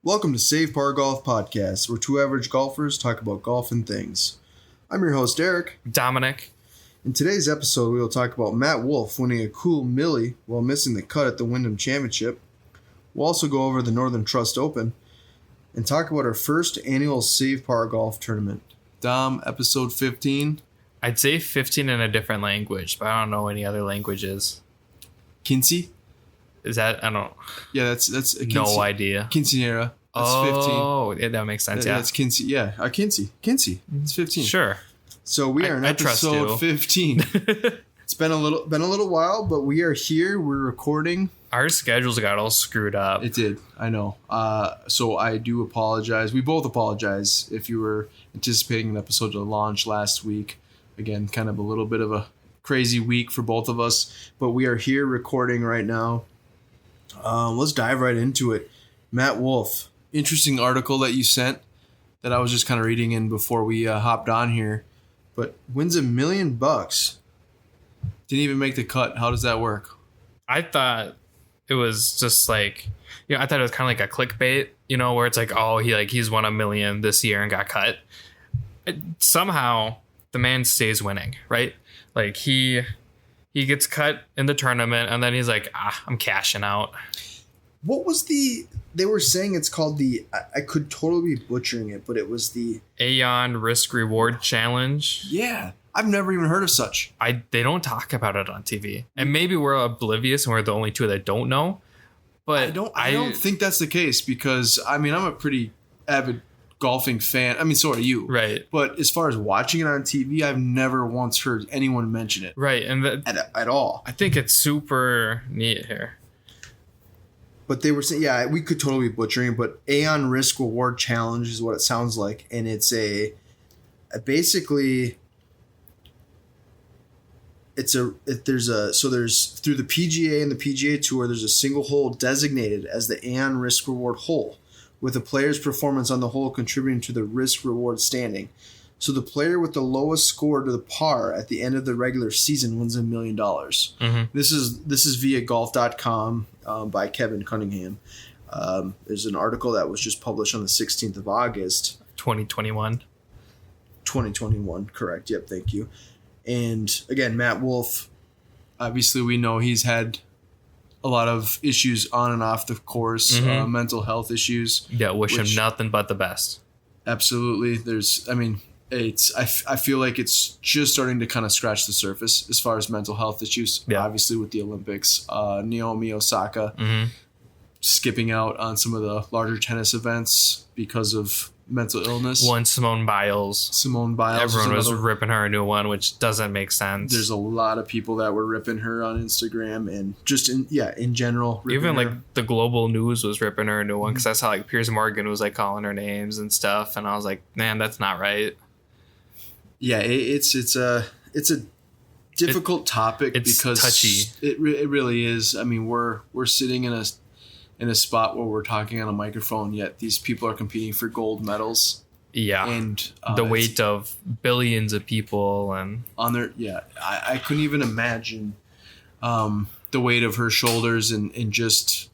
Welcome to Save Par Golf Podcast, where two average golfers talk about golf and things. I'm your host, Eric. Dominic. In today's episode, we will talk about Matt Wolff winning a cool Milli while missing the cut at the Wyndham Championship. We'll also go over the Northern Trust Open and talk about our first annual Save Par Golf tournament. Dom, episode 15. I'd say 15 in a different language, but I don't know any other languages. Quincy? Is that, I don't... Yeah, that's a Quincy. No idea. Quinceañera. That's 15. Oh, yeah, that makes sense, yeah. That's Quincy. Yeah, Quincy. It's 15. Sure. So we are in episode 15. It's been a little while, but we are here. We're recording. Our schedules got all screwed up. It did. I know. So I do apologize. We both apologize if you were anticipating an episode to launch last week. Again, kind of a little bit of a crazy week for both of us, but we are here recording right now. Let's dive right into it. Matt Wolff. Interesting article that you sent that I was just kind of reading in before we hopped on here. But wins $1 million. Didn't even make the cut. How does that work? I thought it was just like, I thought it was kind of like a clickbait, where it's like, oh, he's won $1 million this year and got cut. Somehow the man stays winning, right? Like he gets cut in the tournament and then he's like, I'm cashing out. What was they were saying it's called I could totally be butchering it, but it was the Aon Risk Reward Challenge. Yeah. I've never even heard of such. They don't talk about it on TV. And maybe we're oblivious and we're the only two that don't know. But I don't think that's the case because, I'm a pretty avid golfing fan. So are you. Right. But as far as watching it on TV, I've never once heard anyone mention it. Right. And at all. I think it's super neat here. But they were saying, we could totally be butchering, but Aon Risk Reward Challenge is what it sounds like. And it's there's through the PGA and the PGA Tour, there's a single hole designated as the Aon Risk Reward hole, with a player's performance on the hole contributing to the risk reward standing. So the player with the lowest score to the par at the end of the regular season wins $1 million. Mm-hmm. This is via golf.com by Kevin Cunningham. There's an article that was just published on the 16th of August. 2021. 2021, correct. Yep, thank you. And again, Matt Wolff, obviously we know he's had a lot of issues on and off the course, mental health issues. Yeah, wish him nothing but the best. Absolutely. I feel like it's just starting to kind of scratch the surface as far as mental health issues. Yeah. Obviously with the Olympics, Naomi Osaka skipping out on some of the larger tennis events because of mental illness. Simone Biles. Everyone was ripping her a new one, which doesn't make sense. There's a lot of people that were ripping her on Instagram and just in general. Even her. The global news was ripping her a new one because I saw Piers Morgan was calling her names and stuff, and I was like, man, that's not right. Yeah, it's a difficult topic because touchy. It really is. We're sitting in a spot where we're talking on a microphone, yet these people are competing for gold medals. Yeah, and the weight of billions of people and on their I couldn't even imagine the weight of her shoulders and just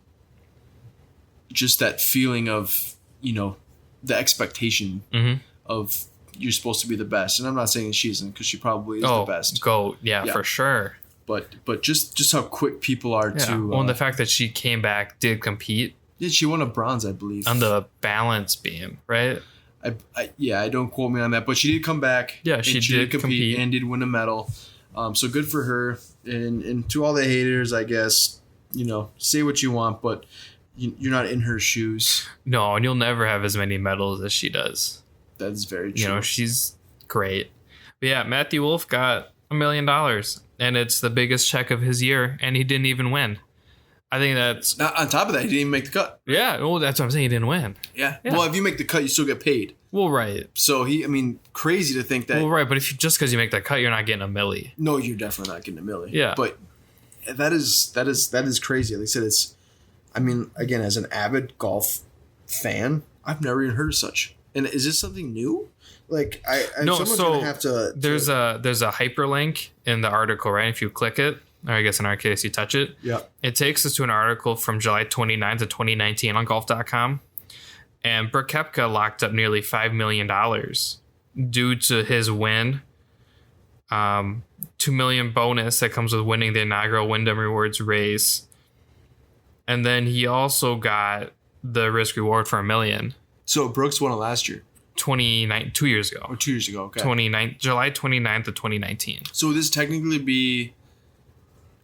that feeling of the expectation of you're supposed to be the best. And I'm not saying she isn't because she probably is the best. Yeah, for sure. But just how quick people are to... Well, and the fact that she came back, did compete. Yeah, she won a bronze, I believe. On the balance beam, right? I don't quote me on that, but she did come back. Yeah, she did compete and did win a medal. So good for her. And to all the haters, I guess, say what you want, but you're not in her shoes. No, and you'll never have as many medals as she does. That's very true. She's great. But yeah, Matthew Wolff got $1 million, and it's the biggest check of his year, and he didn't even win. I think that's... On top of that, he didn't even make the cut. Yeah, well, that's what I'm saying. He didn't win. Yeah. Well, if you make the cut, you still get paid. Well, right. So crazy to think that... Well, right, but just because you make that cut, you're not getting a milli. No, you're definitely not getting a milli. Yeah. But that is crazy. Like I said, it's... again, as an avid golf fan, I've never even heard of such. And is this something new? Like, someone's gonna have to. There's a hyperlink in the article, right? If you click it, or I guess in our case, you touch it. Yeah. It takes us to an article from July 29th of 2019 on golf.com. And Brooke Koepka locked up nearly $5 million due to his win. $2 million bonus that comes with winning the inaugural Wyndham Rewards race. And then he also got the risk reward for $1 million. So Brooks won it last year. 2 years ago. Or 2 years ago, okay. July 29th of 2019. So would this technically be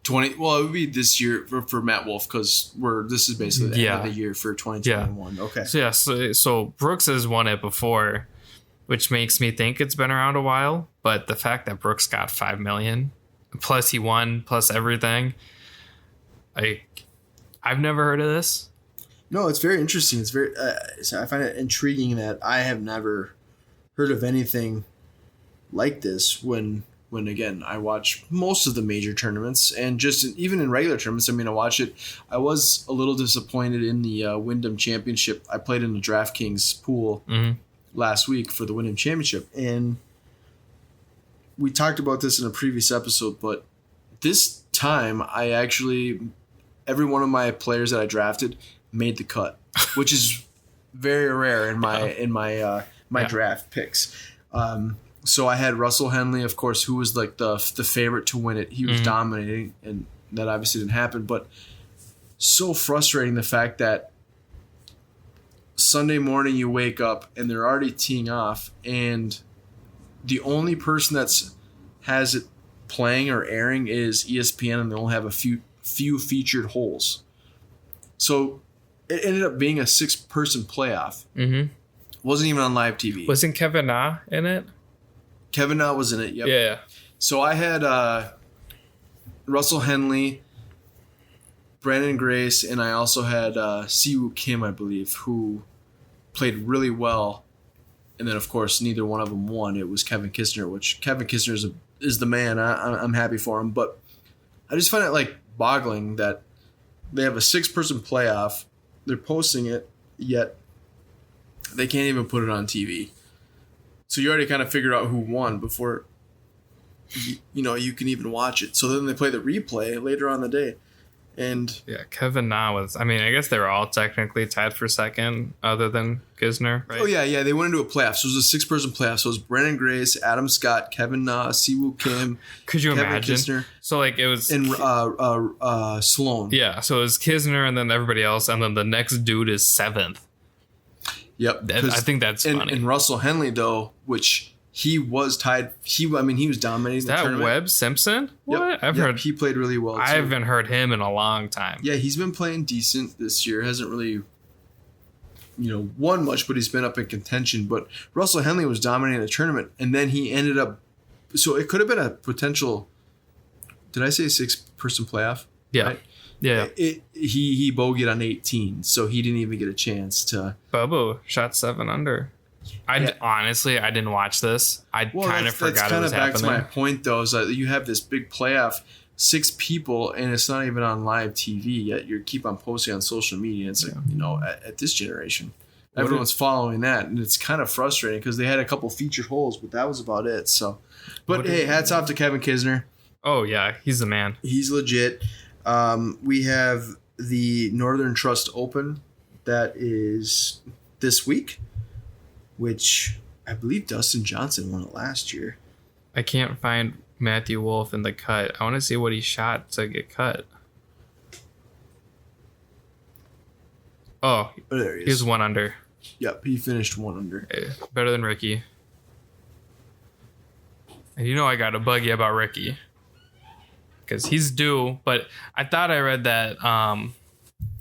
it would be this year for Matt Wolff, because this is basically the end of the year for 2021. Yeah. Okay. So Brooks has won it before, which makes me think it's been around a while. But the fact that Brooks got $5 million, plus he won, plus everything, I've never heard of this. No, it's very interesting. It's very. I find it intriguing that I have never heard of anything like this. When again, I watch most of the major tournaments, and even in regular tournaments. I mean, I watch it. I was a little disappointed in the Wyndham Championship. I played in the DraftKings pool last week for the Wyndham Championship, and we talked about this in a previous episode. But this time, every one of my players that I drafted made the cut, which is very rare in my draft picks. So I had Russell Henley, of course, who was like the favorite to win it. He was dominating, and that obviously didn't happen. But so frustrating, the fact that Sunday morning you wake up and they're already teeing off, and the only person has it playing or airing is ESPN, and they only have a few featured holes. So it ended up being a 6-person playoff. Wasn't even on live TV. Wasn't Kevin Na in it? Kevin Na was in it, yep. Yeah. So I had Russell Henley, Brandon Grace, and I also had Siwoo Kim, I believe, who played really well. And then, of course, neither one of them won. It was Kevin Kisner, which Kevin Kisner is the man. I'm happy for him. But I just find it boggling that they have a 6-person playoff. They're posting it, yet they can't even put it on TV. So you already kind of figured out who won before you can even watch it. So then they play the replay later on in the day. And yeah, Kevin Na was, I guess they were all technically tied for second other than Kisner, right? Oh, yeah. They went into a playoff. So it was a 6-person playoff. So it was Brandon Grace, Adam Scott, Kevin Na, Siwoo Kim. Could you Kevin imagine? Kisner, so it was... And Sloan. Yeah, so it was Kisner and then everybody else, and then the next dude is 7th. Yep. I think that's funny. And Russell Henley, though, which he was tied. He was dominating the tournament. Webb Simpson? What? Yep. Heard he played really well, too. I haven't heard him in a long time. Yeah, he's been playing decent this year. Hasn't really, won much, but he's been up in contention. But Russell Henley was dominating the tournament, and then he ended up. So it could have been a potential. Did I say 6-person playoff? Yeah. Right? Yeah. He bogeyed on 18, so he didn't even get a chance to. Bobo shot 7 under. Honestly, I didn't watch this. I kind of forgot it was happening. That's kind of back to my point, though, is that you have this big playoff, 6 people, and it's not even on live TV yet. You keep on posting on social media. It's at this generation, everyone's following that, and it's kind of frustrating because they had a couple featured holes, but that was about it. So, but hey, hats off to Kevin Kisner. Oh yeah, he's the man. He's legit. We have the Northern Trust Open that is this week, which I believe Dustin Johnson won it last year. I can't find Matthew Wolff in the cut. I want to see what he shot to get cut. Oh, there he is. He was 1 under. Yep, he finished 1 under. Hey, better than Ricky. And I got to bug you about Ricky. Because he's due, but I thought I read that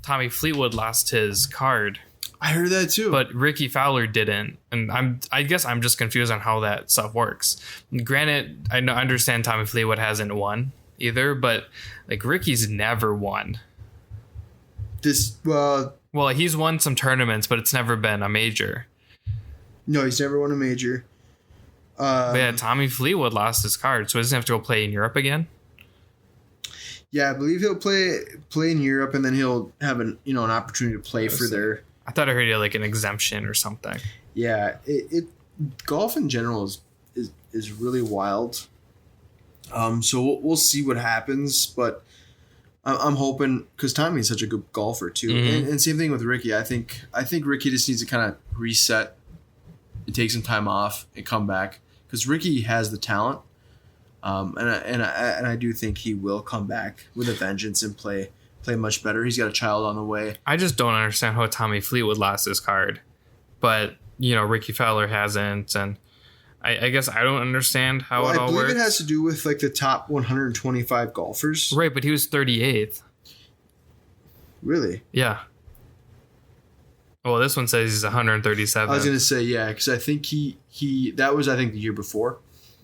Tommy Fleetwood lost his card. I heard that too. But Ricky Fowler didn't. And I guess I'm just confused on how that stuff works. Granted, I understand Tommy Fleetwood hasn't won either, but Ricky's never won. Well, he's won some tournaments, but it's never been a major. No, he's never won a major. But yeah, Tommy Fleetwood lost his card, so he doesn't have to go play in Europe again. Yeah, I believe he'll play in Europe, and then he'll have an opportunity to play for their. I thought I heard he had an exemption or something. Yeah, golf in general is really wild. So we'll see what happens, but I'm hoping because Tommy's such a good golfer too, and same thing with Ricky. I think Ricky just needs to kind of reset and take some time off and come back because Ricky has the talent, and I do think he will come back with a vengeance and play much better. He's got a child on the way. I just don't understand how Tommy Fleetwood lost his card, but Ricky Fowler hasn't, and I guess I don't understand how it all works. I believe it has to do with like the top 125 golfers. Right, but he was 38th. Really? Yeah. Well, this one says he's 137. I was going to say, yeah, because I think that was, I think, the year before.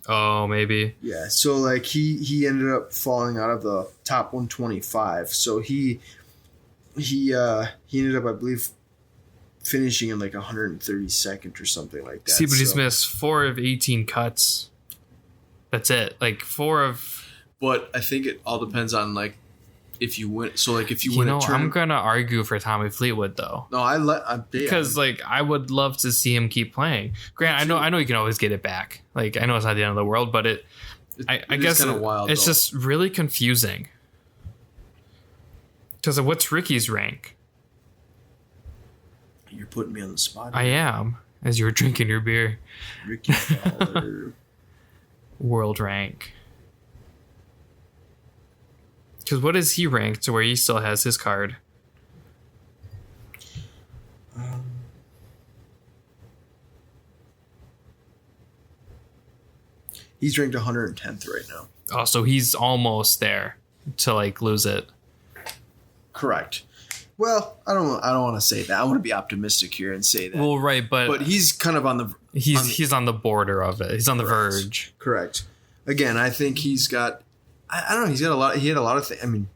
Oh, maybe. Yeah, so like he ended up falling out of the top 125. So he ended up, I believe, finishing in like 132nd or something like that. See, but he's missed 4 of 18 cuts. That's it. Like 4 of. But I think it all depends on like if you win. So like if you win a tournament. I'm gonna argue for Tommy Fleetwood though. No, because like I would love to see him keep playing. Grant, I know you can always get it back. Like I know it's not the end of the world, but I guess kind of wild. It's just really confusing. Because what's Ricky's rank? You're putting me on the spot. I am, as you were drinking your beer. Ricky Fowler. World rank. Because what is he ranked to where he still has his card? He's ranked 110th right now. Oh, so he's almost there to like lose it. Correct. Well, I don't want to say that. I want to be optimistic here and say that. Well, right, but he's kind of on the he's on the border of it. He's on the verge. Correct. Again, I think he's got. I don't know. He's got a lot. He had a lot of things. I mean,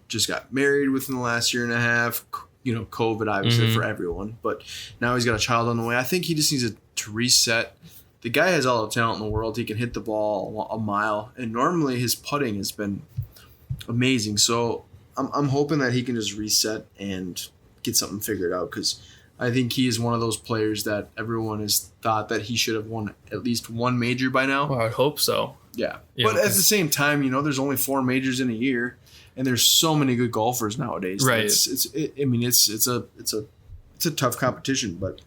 just got married within the last year and a half. COVID obviously for everyone, but now he's got a child on the way. I think he just needs to reset. The guy has all the talent in the world. He can hit the ball a mile, and normally his putting has been amazing. So I'm hoping that he can just reset and get something figured out because I think he is one of those players that everyone has thought that he should have won at least one major by now. Well, I would hope so. Yeah. But at the same time, there's only 4 majors in a year, and there's so many good golfers nowadays. Right. It's a tough competition, but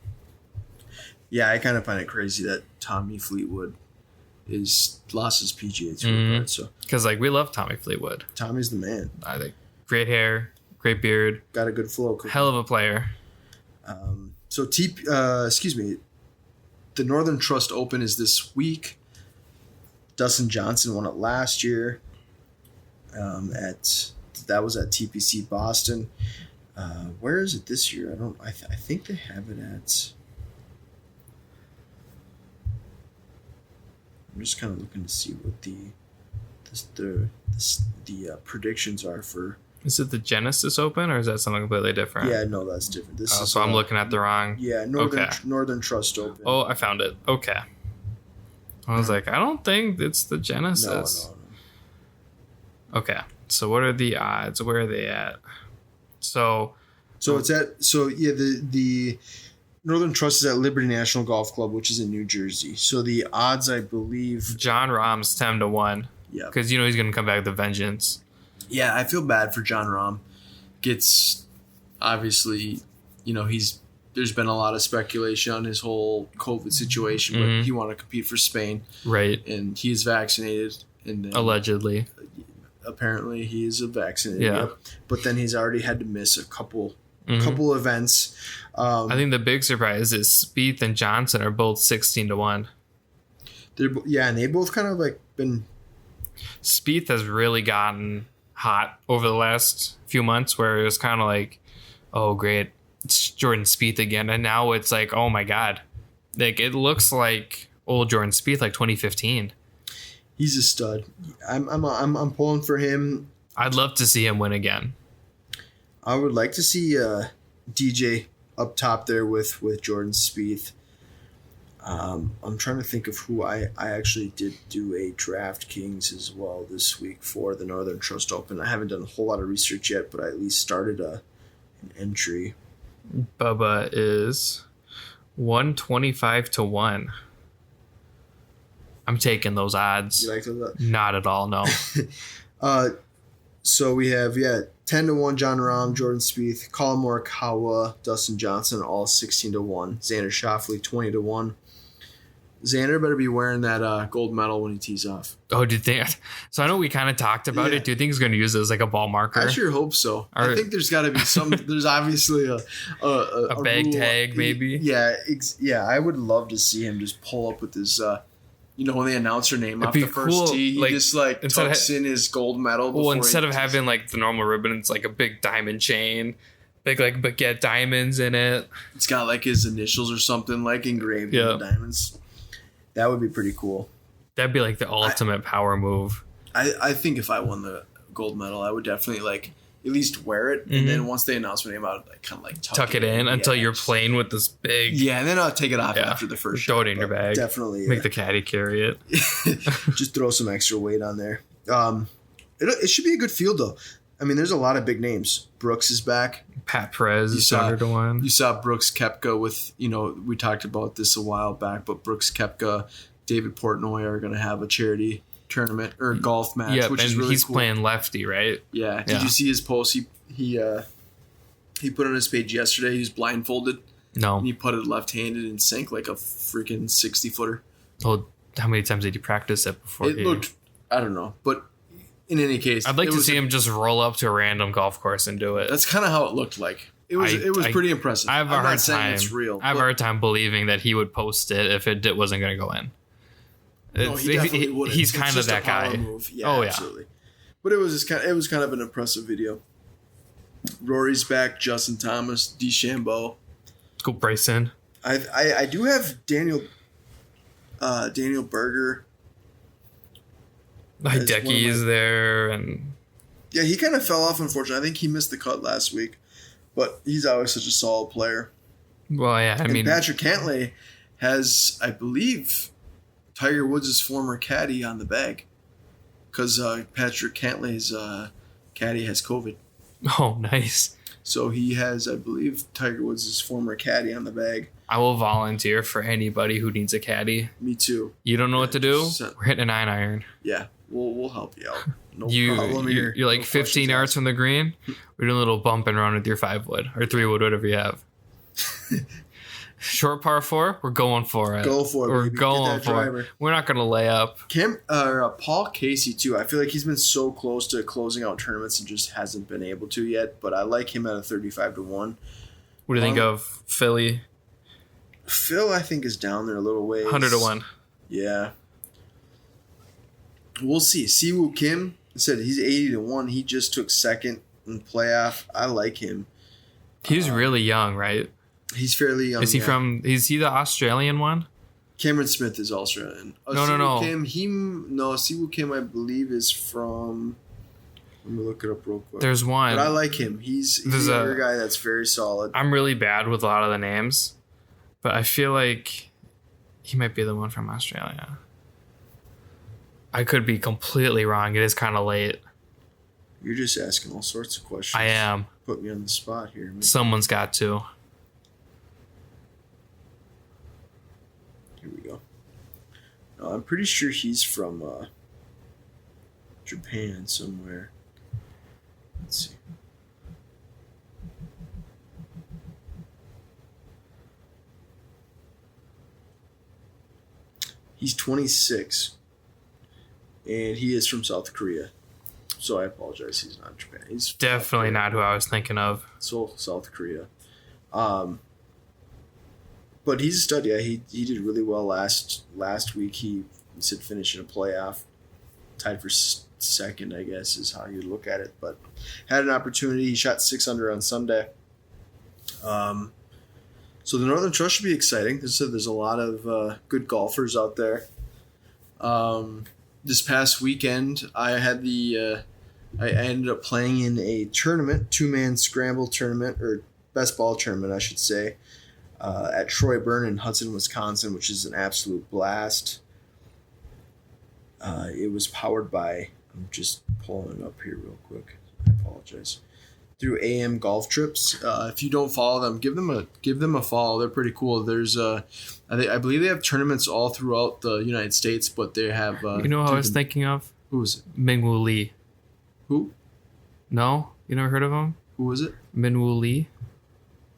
yeah, I kind of find it crazy that Tommy Fleetwood lost his PGA Tour card. So because we love Tommy Fleetwood. Tommy's the man. I think great hair, great beard, got a good flow. Hell of a player. The Northern Trust Open is this week. Dustin Johnson won it last year. That was at TPC Boston. Where is it this year? I think they have it at. I'm just kind of looking to see what the predictions are for. Is it the Genesis Open or is that something completely different? Yeah, no, that's different. So I'm looking at the wrong. Yeah, Northern Trust Open. Oh, I found it. Okay. I was like, I don't think it's the Genesis. No. Okay. So what are the odds? Where are they at? So it's the Northern Trust is at Liberty National Golf Club, which is in New Jersey. So the odds, I believe, John Rahm's 10-1. Yeah, because he's going to come back with a vengeance. Yeah, I feel bad for John Rahm. Gets obviously, there's been a lot of speculation on his whole COVID situation, but he wanted to compete for Spain, right? And he is vaccinated, and then, allegedly, apparently he is vaccinated. Yeah, but then he's already had to miss a couple events. I think the big surprise is Spieth and Johnson are both 16-1. And they both kind of been. Spieth has really gotten hot over the last few months, where it was kind of like, oh great, it's Jordan Spieth again, and now it's like, oh my god, it looks like old Jordan Spieth, like 2015. He's a stud. I'm pulling for him. I'd love to see him win again. I would like to see DJ up top there with Jordan Spieth. I'm trying to think of who I actually did do a DraftKings as well this week for the Northern Trust Open. I haven't done a whole lot of research yet, but I at least started an entry. Bubba is 125-1. I'm taking those odds. You like those odds? Not at all, no. So we have 10-1 John Rahm, Jordan Spieth, Colin Morikawa, Dustin Johnson, all 16-1. Xander Schauffele 20-1. Xander better be wearing that gold medal when he tees off. Oh, do you think? So I know we kind of talked about it. Do you think he's going to use it as like a ball marker? I sure hope so. I think there's got to be some. There's obviously a bag rule. tag, maybe. Yeah, I would love to see him just pull up with his. When they announce her name off the first tee, he just tucks in his gold medal. Well, instead of having like the normal ribbon, it's like a big diamond chain, big like baguette diamonds in it. It's got like his initials or something like engraved in the diamonds. That would be pretty cool. That'd be like the ultimate power move. I think if I won the gold medal, I would definitely like at least wear it, and then once they announce my name, I would like kind of like tuck it in until you're playing with this big. Yeah, and then I'll take it off after the first shot. Throw it in your bag. Definitely make the caddy carry it. Just throw some extra weight on there. It should be a good field though. I mean, there's a lot of big names. Brooks is back. Pat Perez is 100-1. You saw Brooks Koepka with, we talked about this a while back, but Brooks Koepka, David Portnoy are going to have a charity tournament or golf match, which is really he's cool. Playing lefty, right? Yeah. Did you see his post? He put on his page yesterday. He was blindfolded. No. And he putted left-handed and sank like a freaking 60-footer. Well, how many times did you practice it before? It looked, I don't know, but in any case, I'd like to see him just roll up to a random golf course and do it. That's kind of how it looked like. It was pretty impressive. I have a hard time. It's real. I have a hard time believing that he would post it if it wasn't going to go in. No, he definitely wouldn't. He's kind of that guy. Move. Yeah, absolutely. But it was kind of an impressive video. Rory's back. Justin Thomas, DeChambeau. Let's go Bryson. I do have Daniel Berger. Hideki is there, and yeah, he kind of fell off. Unfortunately, I think he missed the cut last week, but he's always such a solid player. Well, yeah, I mean, Patrick Cantlay has, I believe, Tiger Woods' former caddy on the bag, because Patrick Cantlay's caddy has COVID. Oh, nice. So he has, I believe, Tiger Woods' former caddy on the bag. I will volunteer for anybody who needs a caddy. Me too. You don't know what to do? We're hitting a 9-iron. Yeah, we'll help you out. No problem. You're like 15 yards from the green. We're doing a little bump and run with your 5-wood or 3-wood, whatever you have. Short par 4, we're going for it. Go for it. We're baby. going for it. We're not going to lay up. Paul Casey too. I feel like he's been so close to closing out tournaments and just hasn't been able to yet. But I like him at a 35-1. What do you think of Philly? Phil, I think, is down there a little ways. 100-1. Yeah. We'll see. Siwoo Kim said he's 80-1. He just took second in playoff. I like him. He's really young, right? He's fairly young. Is he is he the Australian one? Cameron Smith is Australian. No. Siwoo Kim, I believe, is from... Let me look it up real quick. There's one. But I like him. He's another guy that's very solid. I'm really bad with a lot of the names, but I feel like he might be the one from Australia. I could be completely wrong. It is kind of late. You're just asking all sorts of questions. I am. Put me on the spot here. Man. Someone's got to. Here we go. No, I'm pretty sure he's from Japan somewhere. Let's see. He's 26. And he is from South Korea. So I apologize. He's not Japan. He's definitely not who I was thinking of. So South Korea. But he's a stud. Yeah, he did really well last week. He said finishing a playoff. Tied for second, I guess, is how you look at it. But had an opportunity. He shot 6 under on Sunday. So the Northern Trust should be exciting. There's a lot of good golfers out there. This past weekend, I had I ended up playing in a tournament, 2-man scramble tournament, or best ball tournament, I should say, at Troy Burn in Hudson, Wisconsin, which is an absolute blast. It was powered by, I'm just pulling it up here real quick. I apologize. Through AM Golf Trips. If you don't follow them, give them a follow. They're pretty cool. There's I believe they have tournaments all throughout the United States, but they have. You know who I was thinking of? Who is it? Milli. Who? No, you never heard of him? Who was it? Milli.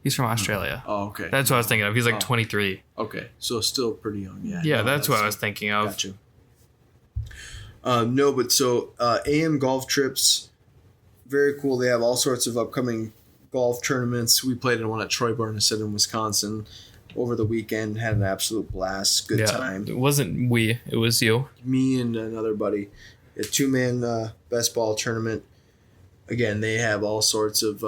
He's from Australia. Oh, okay. That's what I was thinking of. He's like 23. Okay, so still pretty young. Yeah. Yeah, no, that's what I was thinking of. Gotcha. No, but so AM golf trips, very cool. They have all sorts of upcoming golf tournaments. We played in one at Troy Barnesett in Wisconsin over the weekend. Had an absolute blast. Good time. It wasn't we. It was you. Me and another buddy. A 2-man best ball tournament. Again, they have all sorts of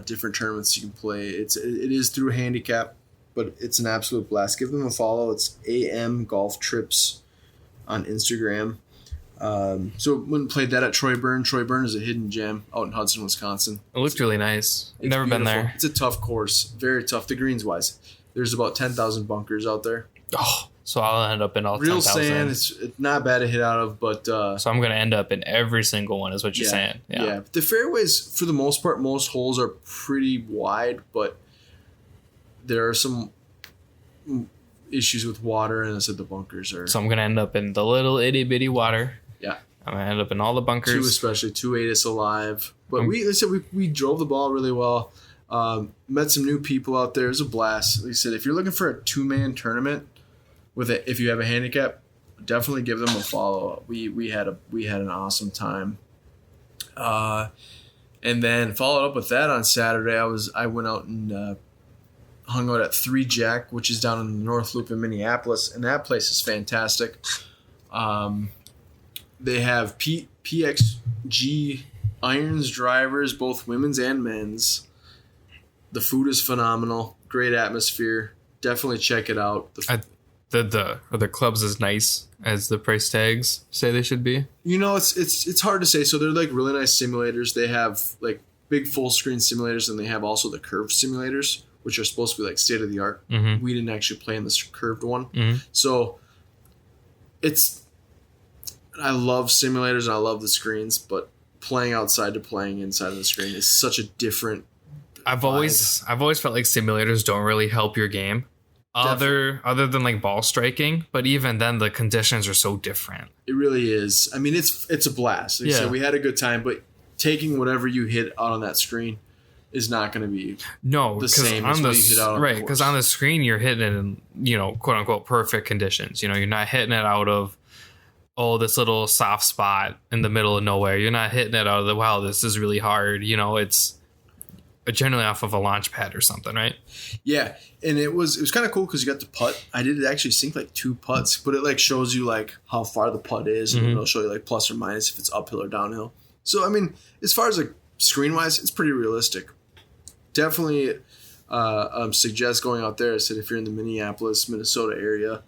different tournaments you can play. It is through handicap, but it's an absolute blast. Give them a follow. It's AM Golf Trips on Instagram. So when played that at Troy Burn. Troy Burn is a hidden gem out in Hudson, Wisconsin. It looked really nice. It's Never beautiful. been there. It's a tough course. Very tough. The greens wise. There's about 10,000 bunkers out there. Oh, so I'll end up in all Real 10,000. sand. It's not bad to hit out of, but So I'm going to end up in every single one is what you're saying. Yeah. The fairways, for the most part, most holes are pretty wide, but there are some issues with water, and I said the bunkers are. So I'm going to end up in the little itty bitty water. Yeah. I'm going to end up in all the bunkers. Two ate us alive. But we drove the ball really well. Met some new people out there. It was a blast. Like I said, if you're looking for a 2-man tournament if you have a handicap, definitely give them a follow. We had an awesome time. And then followed up with that on Saturday. I went out and hung out at 3 Jack, which is down in the North Loop in Minneapolis, and that place is fantastic. They have PXG irons, drivers, both women's and men's. The food is phenomenal. Great atmosphere. Definitely check it out. Are the clubs as nice as the price tags say they should be? It's hard to say. So they're like really nice simulators. They have like big full screen simulators, and they have also the curved simulators, which are supposed to be like state of the art. Mm-hmm. We didn't actually play in this curved one. Mm-hmm. So I love simulators and I love the screens, but playing outside to playing inside of the screen is such a different I've always felt like simulators don't really help your game. Other than like ball striking, but even then the conditions are so different. It really is. I mean, it's a blast. Like I said, we had a good time, but taking whatever you hit out on that screen is not going to be the same as what you hit out on the course. Because on the screen you're hitting it in quote unquote perfect conditions. You're not hitting it out of this little soft spot in the middle of nowhere. You're not hitting it out of this is really hard. It's generally off of a launch pad or something, right? Yeah, and it was kind of cool because you got the putt. I did actually sink like 2 putts, but it like shows you like how far the putt is, and it'll show you like plus or minus if it's uphill or downhill. So I mean, as far as like screen wise, it's pretty realistic. Definitely suggest going out there. I said if you're in the Minneapolis, Minnesota area,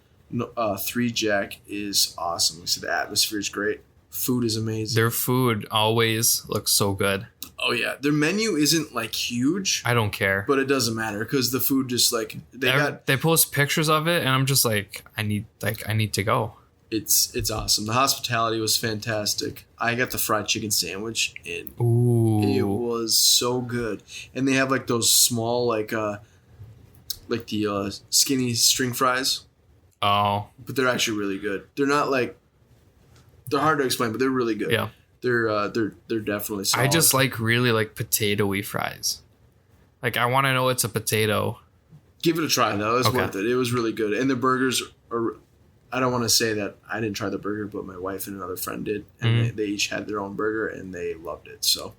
3 Jack is awesome. So the atmosphere is great. Food is amazing. Their food always looks so good. Oh yeah, their menu isn't like huge. I don't care, but it doesn't matter because the food just like they post pictures of it, and I'm just like, I need to go. It's awesome. The hospitality was fantastic. I got the fried chicken sandwich, and it was so good. And they have like those small like the skinny string fries. Oh, but they're actually really good. They're not like they're hard to explain, but they're really good. Yeah. They're definitely solid. I just really like potato-y fries. Like I want to know it's a potato. Give it a try though. It's worth it. It was really good. And the burgers are, I don't want to say that I didn't try the burger, but my wife and another friend did. And they each had their own burger and they loved it. So,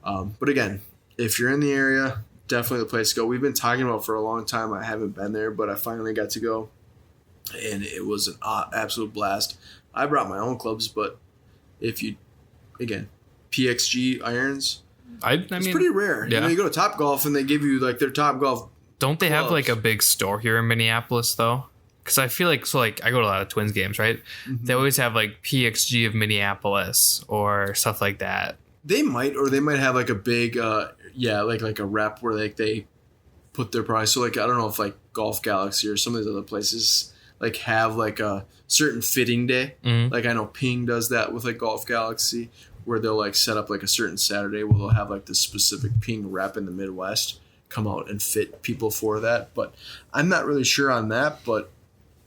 but again, if you're in the area, definitely the place to go. We've been talking about it for a long time. I haven't been there, but I finally got to go. And it was an absolute blast. I brought my own clubs, but again, PXG irons. It's pretty rare. Yeah. You go to Topgolf and they give you like their Topgolf. Don't they clubs. have like a big store here in Minneapolis though? Because I feel like I go to a lot of Twins games, right? Mm-hmm. They always have like PXG of Minneapolis or stuff like that. They might have like a big, like a rep where like they put their price. So like I don't know if like Golf Galaxy or some of these other places like have like a certain fitting day. Mm-hmm. Like I know Ping does that with like Golf Galaxy, where they'll like set up like a certain Saturday where they'll have like the specific Ping rep in the Midwest come out and fit people for that. But I'm not really sure on that. But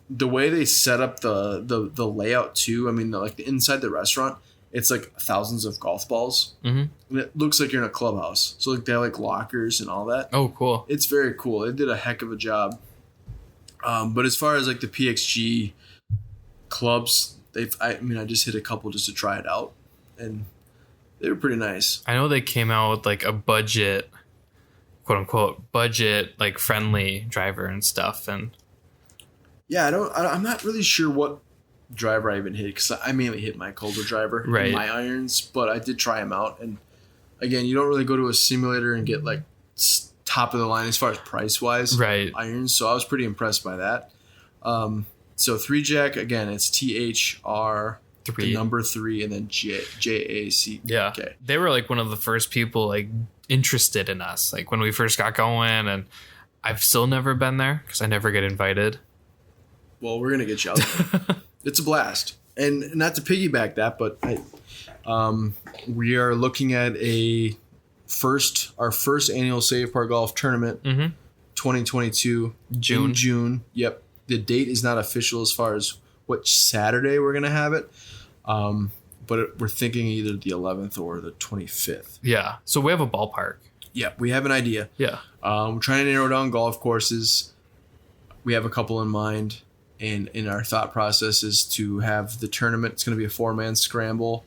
the way they set up the layout too, I mean, like the inside the restaurant, it's like thousands of golf balls. Mm-hmm. And it looks like you're in a clubhouse. So like they have like lockers and all that. Oh, cool. It's very cool. It did a heck of a job. But as far as like the PXG clubs, I just hit a couple just to try it out, and they were pretty nice. I know they came out with like a budget, quote unquote, budget like friendly driver and stuff. And yeah, I'm not really sure what driver I even hit, because I mainly hit my colder driver, right, in my irons, but I did try them out. And again, you don't really go to a simulator and get like top of the line as far as price wise, right, irons. So I was pretty impressed by that. So 3-jack, again, it's THR, the number 3, and then JAC. Yeah, okay. They were like one of the first people like interested in us, like when we first got going, and I've still never been there because I never get invited. Well, we're gonna get you out there. It's a blast, and not to piggyback that, but we are looking at our first annual Save Park Golf Tournament, 2022 June. Yep. The date is not official as far as what Saturday we're going to have it. But we're thinking either the 11th or the 25th. Yeah. So we have a ballpark. Yeah. We have an idea. Yeah. We're trying to narrow down golf courses. We have a couple in mind. And in our thought process is to have the tournament. It's going to be a 4-man scramble.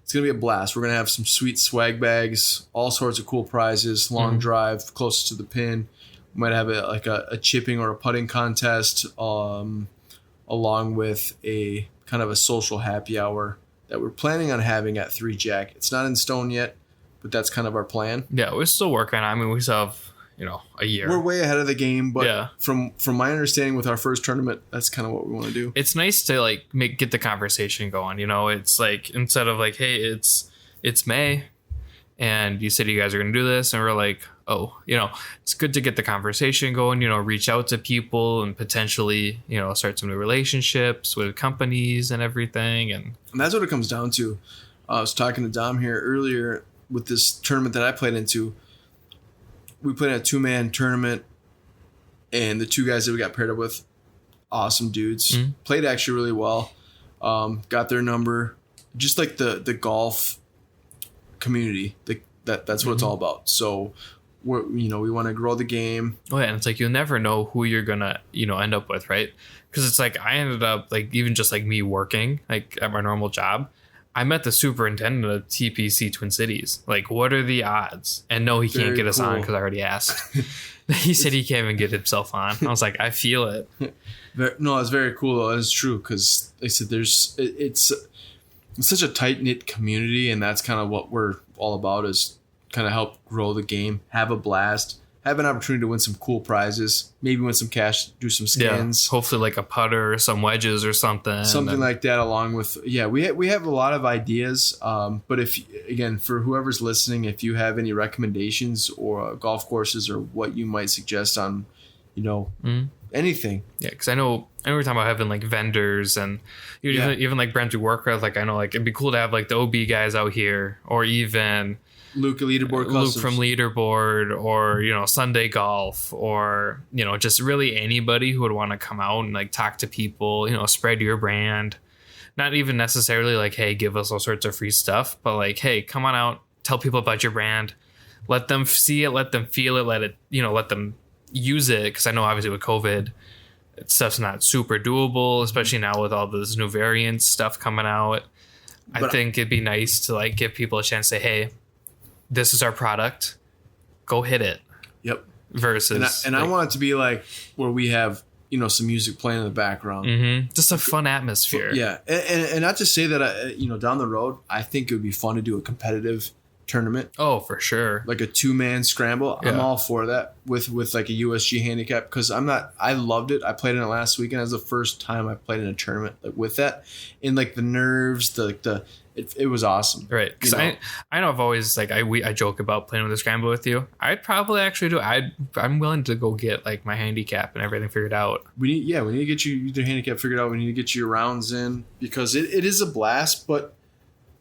It's going to be a blast. We're going to have some sweet swag bags, all sorts of cool prizes, long drive closest to the pin. We might have a chipping or a putting contest, along with a kind of a social happy hour that we're planning on having at 3-jack. It's not in stone yet, but that's kind of our plan. Yeah, we're still working on it. I mean, we still have, a year. We're way ahead of the game, but from my understanding with our first tournament, that's kind of what we want to do. It's nice to like get the conversation going. It's like, instead of like, hey, it's May, and you said you guys are going to do this, and we're like, oh, it's good to get the conversation going, reach out to people and potentially, start some new relationships with companies and everything. And that's what it comes down to. I was talking to Dom here earlier with this tournament that I played into. We played in a 2-man tournament, and the 2 guys that we got paired up with, awesome dudes. Played actually really well. Got their number. Just like the golf community, that's what it's all about. So we want to grow the game. Oh yeah, and it's like you'll never know who you're gonna end up with, right? Because it's like I ended up like, even just like me working like at my normal job, I met the superintendent of TPC Twin Cities. Like, what are the odds? And no, he can't get us on because I already asked. He said he can't even get himself on. I was like, I feel it. No, it's very cool though. It's true, because like I said, it's such a tight knit community, and that's kind of what we're all about, is kind of help grow the game, have a blast, have an opportunity to win some cool prizes, maybe win some cash, do some skins. Yeah, hopefully like a putter or some wedges or something. Something like that, along with, we have a lot of ideas. But for whoever's listening, if you have any recommendations or golf courses or what you might suggest on, anything. Yeah, because I know we're talking about having like vendors and even like brands we work with. Like I know like it'd be cool to have like the OB guys out here, or even Luke from Leaderboard, or Sunday Golf, or just really anybody who would want to come out and like talk to people, spread your brand. Not even necessarily like, hey, give us all sorts of free stuff, but like, hey, come on out, tell people about your brand, let them see it, let them feel it, let them use it. Because I know obviously with COVID, stuff's not super doable, especially now with all this new variant stuff coming out. I think it'd be nice to like give people a chance to say, hey, this is our product, go hit it. Yep. Versus I want it to be like where we have some music playing in the background, just a fun atmosphere. Yeah, and not to say that down the road, I think it would be fun to do a competitive tournament. Oh, for sure. Like a 2-man scramble. Yeah. I'm all for that with like a USG handicap, because I loved it. I played in it last weekend. It was the first time I played in a tournament like with that, and like the nerves, it was awesome. Right. Because I know I've always like I joke about playing with a scramble with you. I'd probably actually do. I'm willing to go get like my handicap and everything figured out. We need to get you your handicap figured out. We need to get your rounds in, because it is a blast. But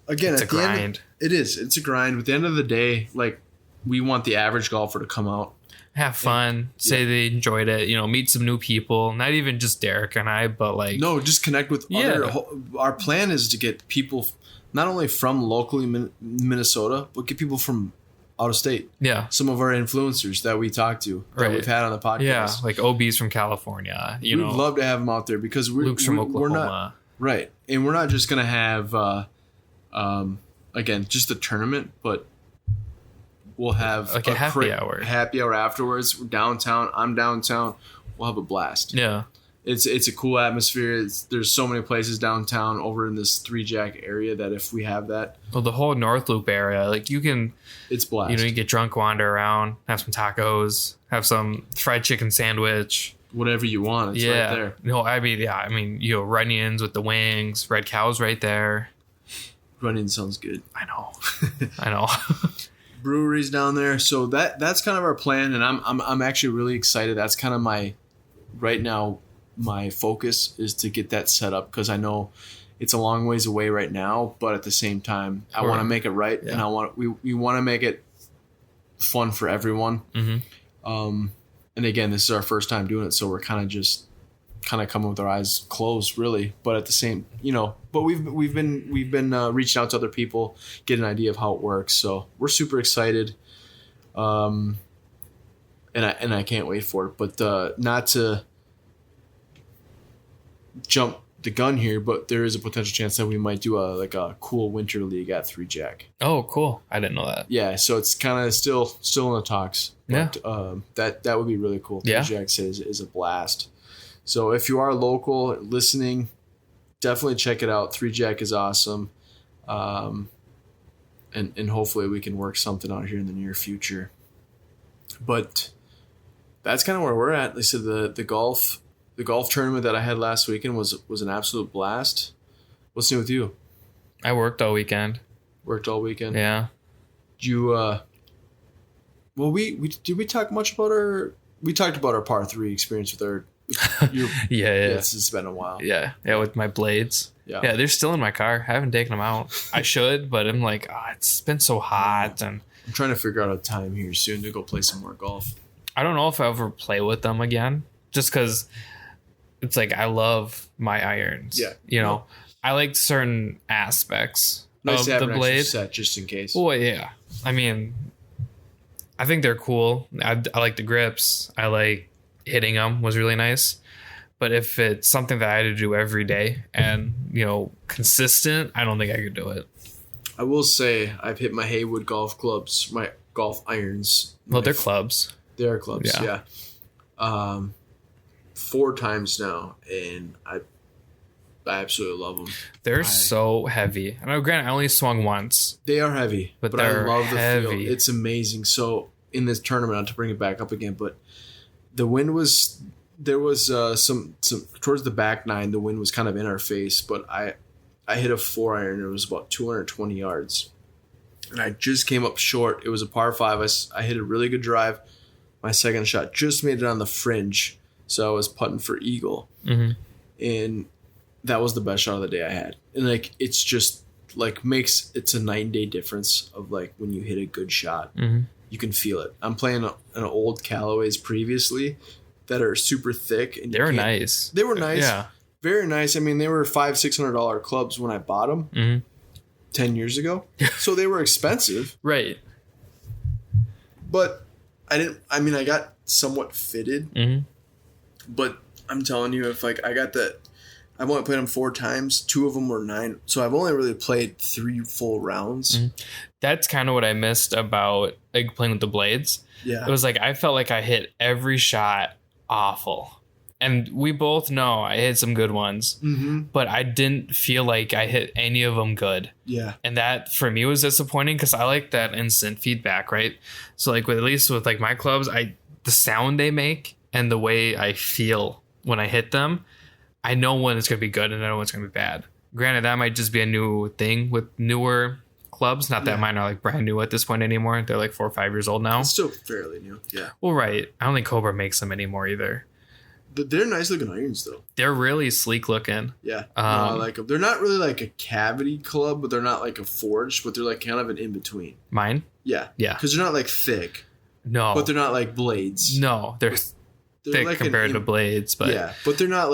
again, it's a grind. It's a grind. At the end of the day, like, we want the average golfer to come out, have fun, say they enjoyed it, meet some new people, not even just Derek and I, but like, no, just connect with other. Our plan is to get people not only from locally Minnesota, but get people from out of state. Yeah. Some of our influencers that we talk to, that we've had on the podcast. Yeah, like OBs from California. We'd love to have them out there because Luke's from Oklahoma. We're not, right. And we're not just going to have, again, just a tournament, but we'll have like a happy hour. Happy hour afterwards. We're downtown. I'm downtown. We'll have a blast. Yeah. It's a cool atmosphere. There's so many places downtown over in this Three Jack area that if we have that, well, the whole North Loop area, like you can, it's blast. You get drunk, wander around, have some tacos, have some fried chicken sandwich, whatever you want. It's right there. No, I mean, Run-ins with the wings, Red Cow's right there. Run-in sounds good. I know. Breweries down there. So that's kind of our plan, and I'm actually really excited. That's kind of right now. My focus is to get that set up because I know it's a long ways away right now, but at the same time, I want to make it right, and we want to make it fun for everyone. Mm-hmm. And again, this is our first time doing it, so we're kind of coming with our eyes closed, really. But at the same, but we've been reaching out to other people, get an idea of how it works. So we're super excited, and I can't wait for it. But not to jump the gun here, but there is a potential chance that we might do a cool winter league at Three Jack. Oh, cool! I didn't know that. Yeah, so it's kind of still in the talks. But, that would be really cool. Three Jack is a blast. So if you are local listening, definitely check it out. Three Jack is awesome, and hopefully we can work something out here in the near future. But that's kind of where we're at. They said the golf tournament that I had last weekend was an absolute blast. What's new with you? I worked all weekend. Yeah. Did you well, we talk much about we talked about our par 3 experience with our yeah. It's been a while. Yeah, with my blades. Yeah, they're still in my car. I haven't taken them out. I should, but I'm like, it's been so hot, and I'm trying to figure out a time here soon to go play some more golf. I don't know if I'll ever play with them again, just because it's like I love my irons. Yeah, I like certain aspects of the blade set just in case. Well, yeah, I mean, I think they're cool. I like the grips. I like hitting them was really nice. But if it's something that I had to do every day and, consistent, I don't think I could do it. I will say I've hit my Haywood golf clubs, my golf irons. Well, they're clubs. They are clubs, yeah. 4 times now, and I absolutely love them. They're so heavy. I know, granted, I only swung once. They are heavy, but I love the heavy. feel. It's amazing. So in this tournament, not to bring it back up again, but the wind was... There was some towards the back 9. The wind was kind of in our face, but I hit a 4-iron. It was about 220 yards, and I just came up short. It was a par 5. I hit a really good drive. My second shot just made it on the fringe, so I was putting for eagle, and that was the best shot of the day I had. And it's just it's a night and day difference of when you hit a good shot, you can feel it. I'm playing an old Callaway's previously that are super thick, and they were nice. They were nice, yeah, very nice. I mean, they were $500-$600 clubs when I bought them 10 years ago, so they were expensive, right? But I got somewhat fitted, but I'm telling you, if I've only played them 4 times, 2 of them were 9, so I've only really played 3 full rounds. That's kind of what I missed about playing with the blades. Yeah, it was I felt like I hit every shot awful, and we both know I hit some good ones, but I didn't feel like I hit any of them good. Yeah, and that for me was disappointing because I like that instant feedback, right? So at least with my clubs, the sound they make and the way I feel when I hit them, I know when it's gonna be good and I know when it's gonna be bad. Granted, that might just be a new thing with newer clubs. Not that mine are brand new at this point anymore. They're 4 or 5 years old now. It's still fairly new. Yeah. Well, right. I don't think Cobra makes them anymore either. But they're nice looking irons though. They're really sleek looking. Yeah. I like them. They're not really a cavity club, but they're not a forged, but they're kind of an in between. Mine? Yeah. Yeah. Because they're not thick. No. But they're not blades. No, they're thick compared to blades, but yeah. But they're not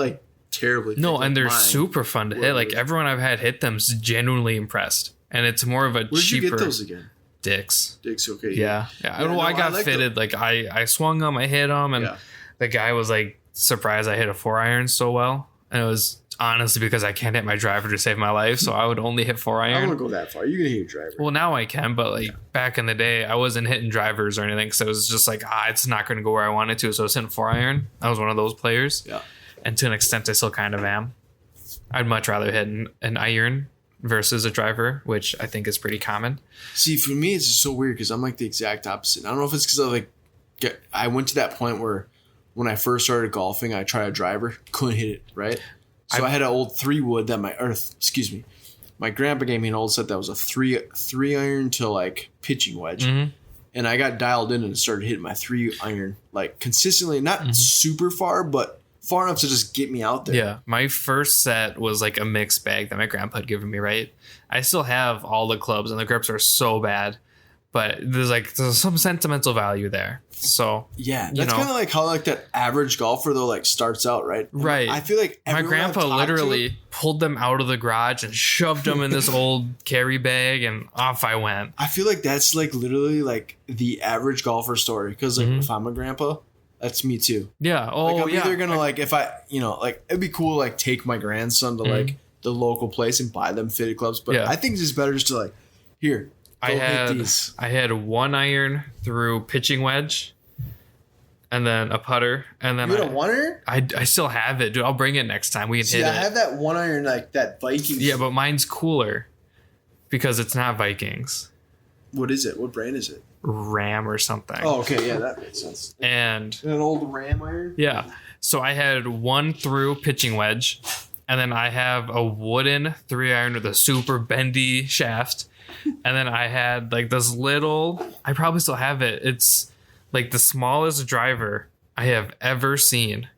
terribly. No, thick and they're like mine. super fun to hit. Like everyone I've had hit them's genuinely impressed, and it's more of a Where'd cheaper. you get those again? Dick's. Dick's, okay. Yeah. I got like fitted. Like I swung them, I hit them, and the guy was like surprised I hit a 4-iron so well, and it was honestly because I can't hit my driver to save my life, so I would only hit 4-iron. I don't want to go that far. You can hit your driver. Well, now I can, but like back in the day, I wasn't hitting drivers or anything, because it was just like it's not going to go where I wanted to. So I was hitting 4-iron. I was one of those players. Yeah. And to an extent, I still kind of am. I'd much rather hit an iron versus a driver, which I think is pretty common. See, for me, it's just so weird because I'm like the exact opposite. I don't know if it's because I went to that point where when I first started golfing, I tried a driver, couldn't hit it, right? So I had an old 3-wood that my grandpa gave me an old set that was a 3-iron to like pitching wedge. Mm-hmm. And I got dialed in and started hitting my 3-iron like consistently, not super far, but far enough to just get me out there. Yeah. My first set was like a mixed bag that my grandpa had given me, right? I still have all the clubs and the grips are so bad, but there's some sentimental value there. So yeah, that's kind of like how like that average golfer though like starts out, right? Right. I feel like my grandpa literally pulled them out of the garage and shoved them in this old carry bag, and off I went. I feel like that's like literally like the average golfer story, because like if I'm a grandpa, that's me too. Yeah. Oh, like I'm yeah. either gonna like if I like it'd be cool to like take my grandson to like the local place and buy them fitted clubs, but I think it's just better just to like here. I had 1-iron through pitching wedge, and then a putter, and then you had a 1-iron? I still have it, dude. I'll bring it next time. We can hit it. I have that 1-iron like that Vikings. Yeah, but mine's cooler because it's not Vikings. What is it? What brand is it? Ram or something. Oh, okay, yeah, that makes sense. And an old Ram iron. Yeah, so I had 1 through pitching wedge, and then I have a wooden 3-iron with a super bendy shaft. And then I had like this little, I probably still have it. It's like the smallest driver I have ever seen.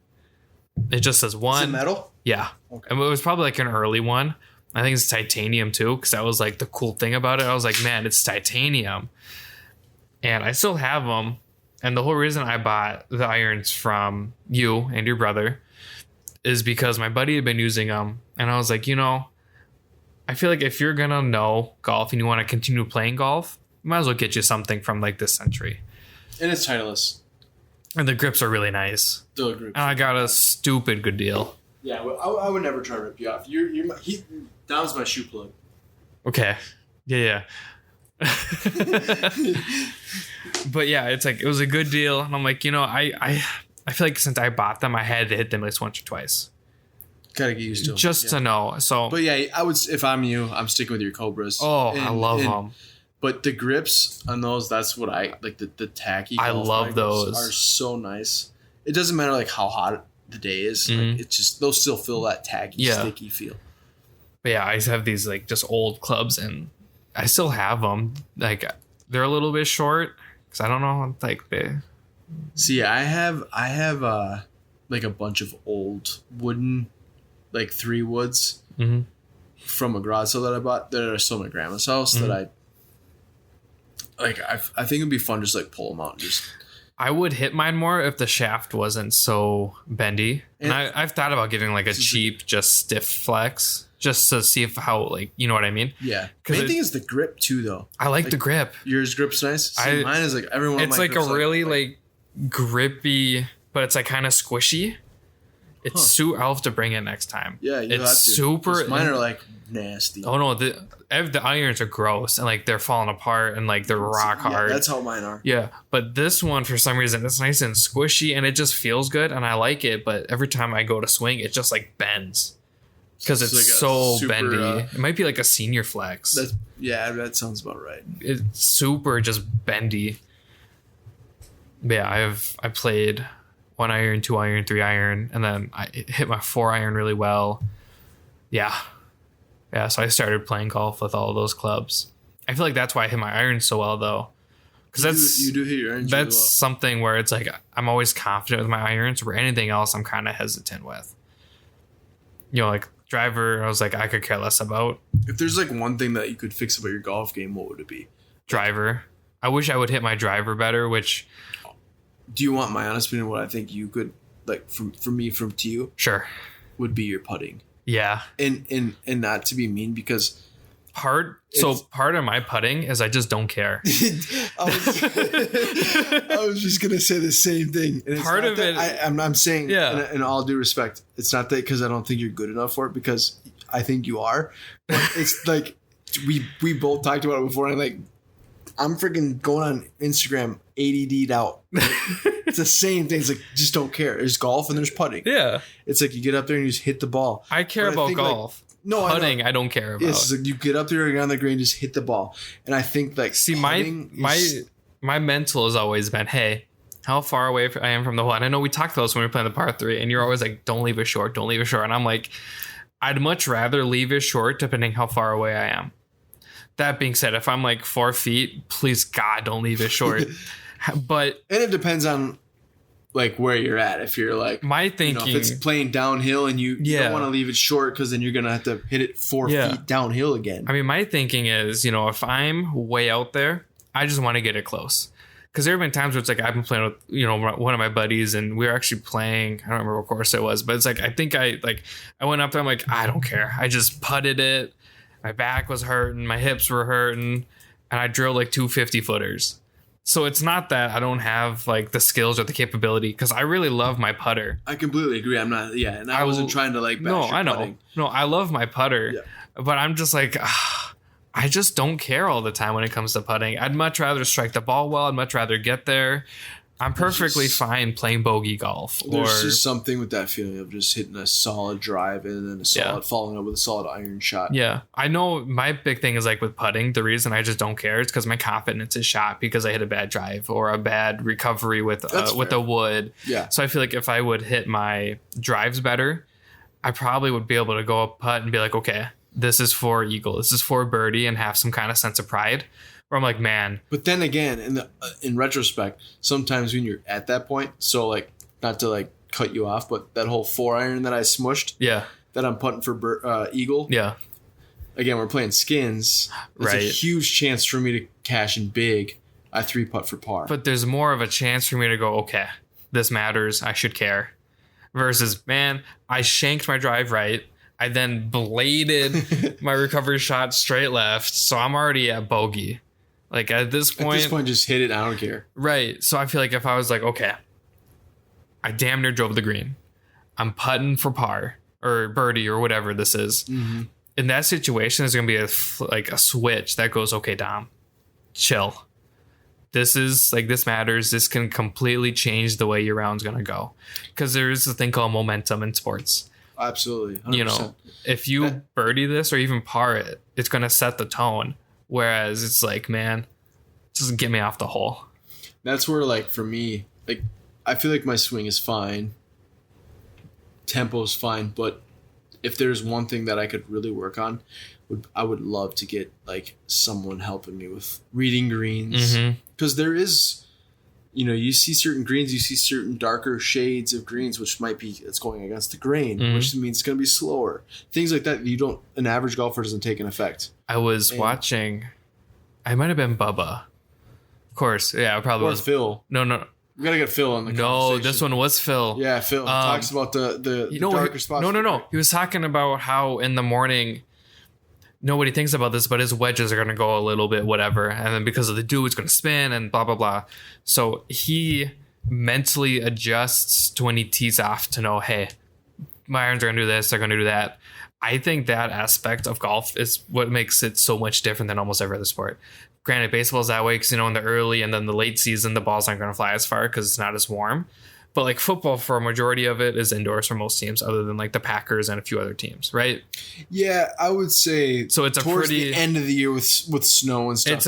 It just says 1. Is it metal? Yeah. Okay. And it was probably like an early one. I think it's titanium too, because that was like the cool thing about it. I was like, man, it's titanium. And I still have them. And the whole reason I bought the irons from you and your brother is because my buddy had been using them. And I was like, I feel like if you're going to know golf and you want to continue playing golf, you might as well get you something from like this century. And it's Titleist. And the grips are really nice. The grips. And I got a stupid good deal. Yeah, I would never try to rip you off. Dom's my shoe plug. Okay. Yeah. But yeah, it's like, it was a good deal. And I'm like, I feel like since I bought them, I had to hit them at least once or twice. Gotta get used to them. Just to know. So, but yeah, I would. If I'm you, I'm sticking with your Cobras. Oh, I love them. But the grips on those, that's what I like. The tacky. I love those. Are so nice. It doesn't matter like how hot the day is. Like, it's just they'll still feel that tacky, sticky feel. But yeah, I have these like just old clubs, and I still have them. Like they're a little bit short because I don't know. Like they. See, I have like a bunch of old wooden, like 3-woods from a garage sale that I bought that are still in my grandma's house that I think it'd be fun just like pull them out and just. I would hit mine more if the shaft wasn't so bendy. And I've thought about getting like a cheap, just stiff flex just to see how like, you know what I mean? Yeah. Main thing is the grip too, though. I like the grip. Yours grip's nice. See, mine is like everyone. It's like a really like grippy, but it's like kind of squishy. It's I'll have to bring it next time. Yeah, you have to. It's super. Mine are like nasty. Oh no, the irons are gross and like they're falling apart and like they're rock hard. That's how mine are. Yeah, but this one for some reason it's nice and squishy and it just feels good and I like it. But every time I go to swing, it just like bends because it's like so super, bendy. It might be like a senior flex. That sounds about right. It's super just bendy. But yeah, I played 1-iron, 2-iron, 3-iron, and then I hit my 4-iron really well. Yeah. So I started playing golf with all of those clubs. I feel like that's why I hit my irons so well, though. Because you do hit your irons. That's really well. something where it's like I'm always confident with my irons, where anything else I'm kind of hesitant with. Like driver, I was like, I could care less about. If there's like one thing that you could fix about your golf game, what would it be? Driver. I wish I would hit my driver better, which... Do you want my honest opinion? What I think you could like from me to you? Sure. would be your putting. Yeah. And not to be mean, because part of my putting is I just don't care. I was just gonna say the same thing. And part of it, I'm saying, yeah. In all due respect, it's not that because I don't think you're good enough for it, because I think you are. But it's like we both talked about it before, and I'm freaking going on Instagram ADD'd out. It's the same thing. It's like, just don't care. There's golf and there's putting. Yeah. It's like you get up there and you just hit the ball. I care about golf. No, putting, I don't care about. Yes, like you get up there and on the green, just hit the ball. And I think see, my mental has always been, hey, how far away I am from the hole. And I know we talked about this when we were playing the par 3, and you're always like, don't leave it short, don't leave it short. And I'm like, I'd much rather leave it short depending how far away I am. That being said, if I'm like 4 feet, please God, don't leave it short. And it depends on like where you're at. If you're like, my thinking, if it's playing downhill and you don't want to leave it short, because then you're gonna have to hit it 4 feet downhill again. I mean, my thinking is, if I'm way out there, I just want to get it close. Because there have been times where it's like I've been playing with one of my buddies, and we were actually playing. I don't remember what course it was, but it's like I think I went up there. I'm like, I don't care. I just putted it. My back was hurting, my hips were hurting, and I drilled like 2 50-footers. So it's not that I don't have like the skills or the capability, because I really love my putter. I completely agree. I'm not, and I wasn't trying to like bash your I know. putting. No, I love my putter, but I'm just like, I just don't care all the time when it comes to putting. I'd much rather strike the ball well. I'd much rather get there. I'm perfectly fine playing bogey golf. There's just something with that feeling of just hitting a solid drive and then following up with a solid iron shot. Yeah. I know my big thing is like with putting, the reason I just don't care is because my confidence is shot because I hit a bad drive or a bad recovery with the wood. Yeah. So I feel like if I would hit my drives better, I probably would be able to go up putt and be like, okay, this is for eagle, this is for birdie, and have some kind of sense of pride. Where I'm like, man. But then again, in retrospect, sometimes when you're at that point, so like, not to like cut you off, but that whole 4-iron that I smushed, that I'm putting for eagle, again, we're playing skins. It's a huge chance for me to cash in big. I 3-putt for par. But there's more of a chance for me to go, okay, this matters, I should care. Versus, man, I shanked my drive right. I then bladed my recovery shot straight left, so I'm already at bogey. Like at this point, just hit it. I don't care. Right. So I feel like if I was like, okay, I damn near drove the green, I'm putting for par or birdie or whatever this is. Mm-hmm. In that situation, there's going to be a switch that goes, okay, Dom, chill. This is like, this matters. This can completely change the way your round's going to go. Because there is a thing called momentum in sports. Absolutely. 100%. If you birdie this or even par it, it's going to set the tone. Whereas it's like, man, just get me off the hole. That's where, like, for me, like, I feel like my swing is fine. Tempo's fine. But if there's one thing that I could really work on, I would love to get, like, someone helping me with reading greens. Because there is, you see certain greens, you see certain darker shades of greens, which might be, it's going against the grain, which means it's going to be slower. Things like that, an average golfer doesn't take an effect. I was watching, I might have been Bubba. Of course, yeah, probably was Phil. No. We gotta get Phil on the conversation. No, this one was Phil. Yeah, Phil talks about the darker spots. No. He was talking about how in the morning, nobody thinks about this, but his wedges are going to go a little bit whatever. And then because of the dew, it's going to spin and blah, blah, blah. So he mentally adjusts to when he tees off to know, hey, my irons are going to do this, they're going to do that. I think that aspect of golf is what makes it so much different than almost every other sport. Granted, baseball's that way because, in the early and then the late season, the balls aren't going to fly as far because it's not as warm. But like football, for a majority of it, is indoors for most teams, other than like the Packers and a few other teams, right? Yeah, I would say. So it's towards the end of the year with snow and stuff.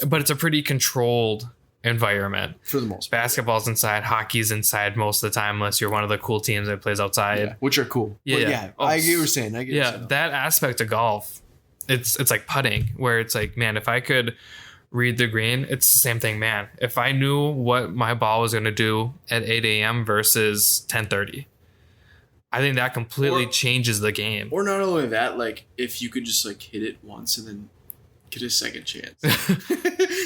But it's a pretty controlled environment for the most part. Basketball's inside, hockey's inside most of the time, unless you're one of the cool teams that plays outside, which are cool. Yeah, I get what you're saying. That aspect of golf, it's like putting, where it's like, man, if I could read the green, it's the same thing, man. If I knew what my ball was going to do at 8 a.m. versus 10:30, I think that completely changes the game. Or not only that, like if you could just like hit it once and then get a second chance.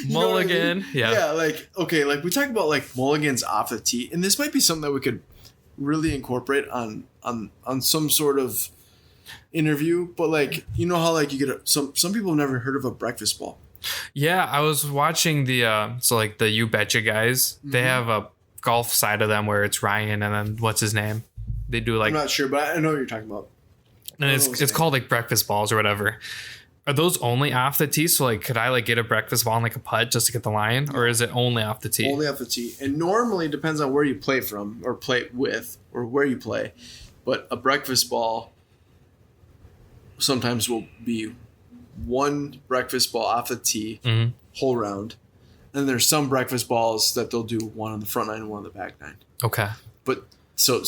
Mulligan. I mean? Yeah, like, okay, like we talk about like mulligans off the tee, and this might be something that we could really incorporate on some sort of interview. But like, you know how like you get some people have never heard of a breakfast ball. Yeah, I was watching the so like the You Betcha guys. They have a golf side of them where it's Ryan and then what's his name? They do like I'm not sure, but I know what you're talking about. And it's called like breakfast balls or whatever. Are those only off the tee? So like, could I like get a breakfast ball and like a putt just to get the line, or is it only off the tee? Only off the tee, and normally it depends on where you play from or play with or where you play. But a breakfast ball sometimes will be one breakfast ball off the tee whole round, and there's some breakfast balls that they'll do one on the front nine and one on the back nine. Okay, but so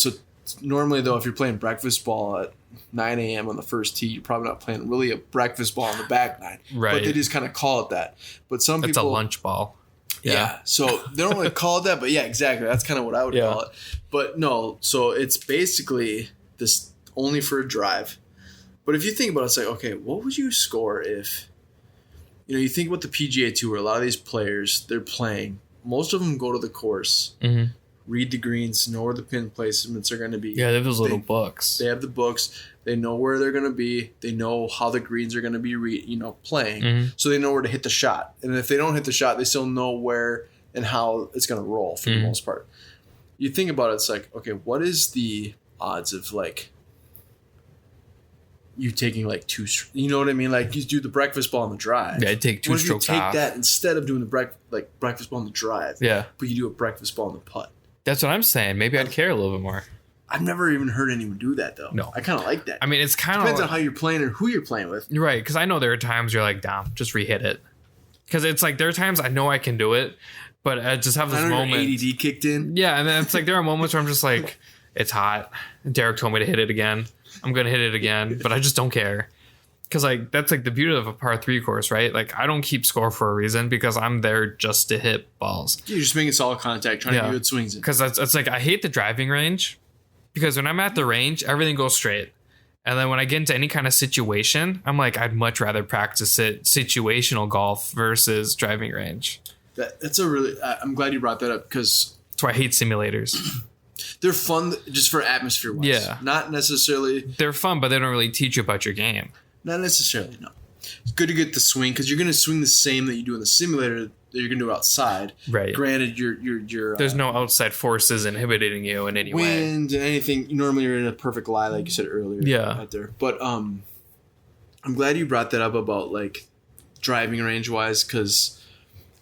normally though, if you're playing breakfast ball at 9 a.m. on the first tee, you're probably not playing really a breakfast ball on the back nine. Right. But they just kind of call it that. But some people... It's a lunch ball. Yeah. So they don't really call it that, but yeah, exactly. That's kind of what I would call it. But no, so it's basically this only for a drive. But if you think about it, it's like, okay, what would you score if... you think about the PGA Tour, a lot of these players, they're playing. Most of them go to the course. Mm-hmm. Read the greens, know where the pin placements are going to be. Yeah, they have those little books. They have the books. They know where they're going to be. They know how the greens are going to be, playing. Mm-hmm. So they know where to hit the shot. And if they don't hit the shot, they still know where and how it's going to roll for the most part. You think about it, it's like, okay, what is the odds of like you taking like two? You know what I mean? Like you do the breakfast ball on the drive. Yeah, take two strokes off. What if you take that instead of doing the breakfast ball on the drive? Yeah, but you do a breakfast ball on the putt. That's what I'm saying. Maybe I'd care a little bit more. I've never even heard anyone do that, though. No. I kind of like that. I mean, it's kind of... Depends on how you're playing and who you're playing with. You're right, because I know there are times you're like, damn, just re-hit it. Because it's like, there are times I know I can do it, but I just have this moment... Your ADD kicked in. Yeah, and then it's like, there are moments where I'm just like, it's hot. Derek told me to hit it again. I'm going to hit it again, but I just don't care. Because like that's like the beauty of a par 3 course, right? Like I don't keep score for a reason because I'm there just to hit balls. You're just making solid contact, trying to get good swings in. Because that's like I hate the driving range because when I'm at the range, everything goes straight. And then when I get into any kind of situation, I'm like, I'd much rather practice it situational golf versus driving range. That's a really... I'm glad you brought that up because... That's why I hate simulators. They're fun just for atmosphere-wise. Yeah. Not necessarily... They're fun, but they don't really teach you about your game. Not necessarily, no. It's good to get the swing because you're going to swing the same that you do in the simulator that you're going to do outside. Right. Granted, you're there's no outside forces inhibiting you in any way. Wind and anything. Normally, you're in a perfect lie, like you said earlier. Yeah. Out there, but I'm glad you brought that up about like driving range wise because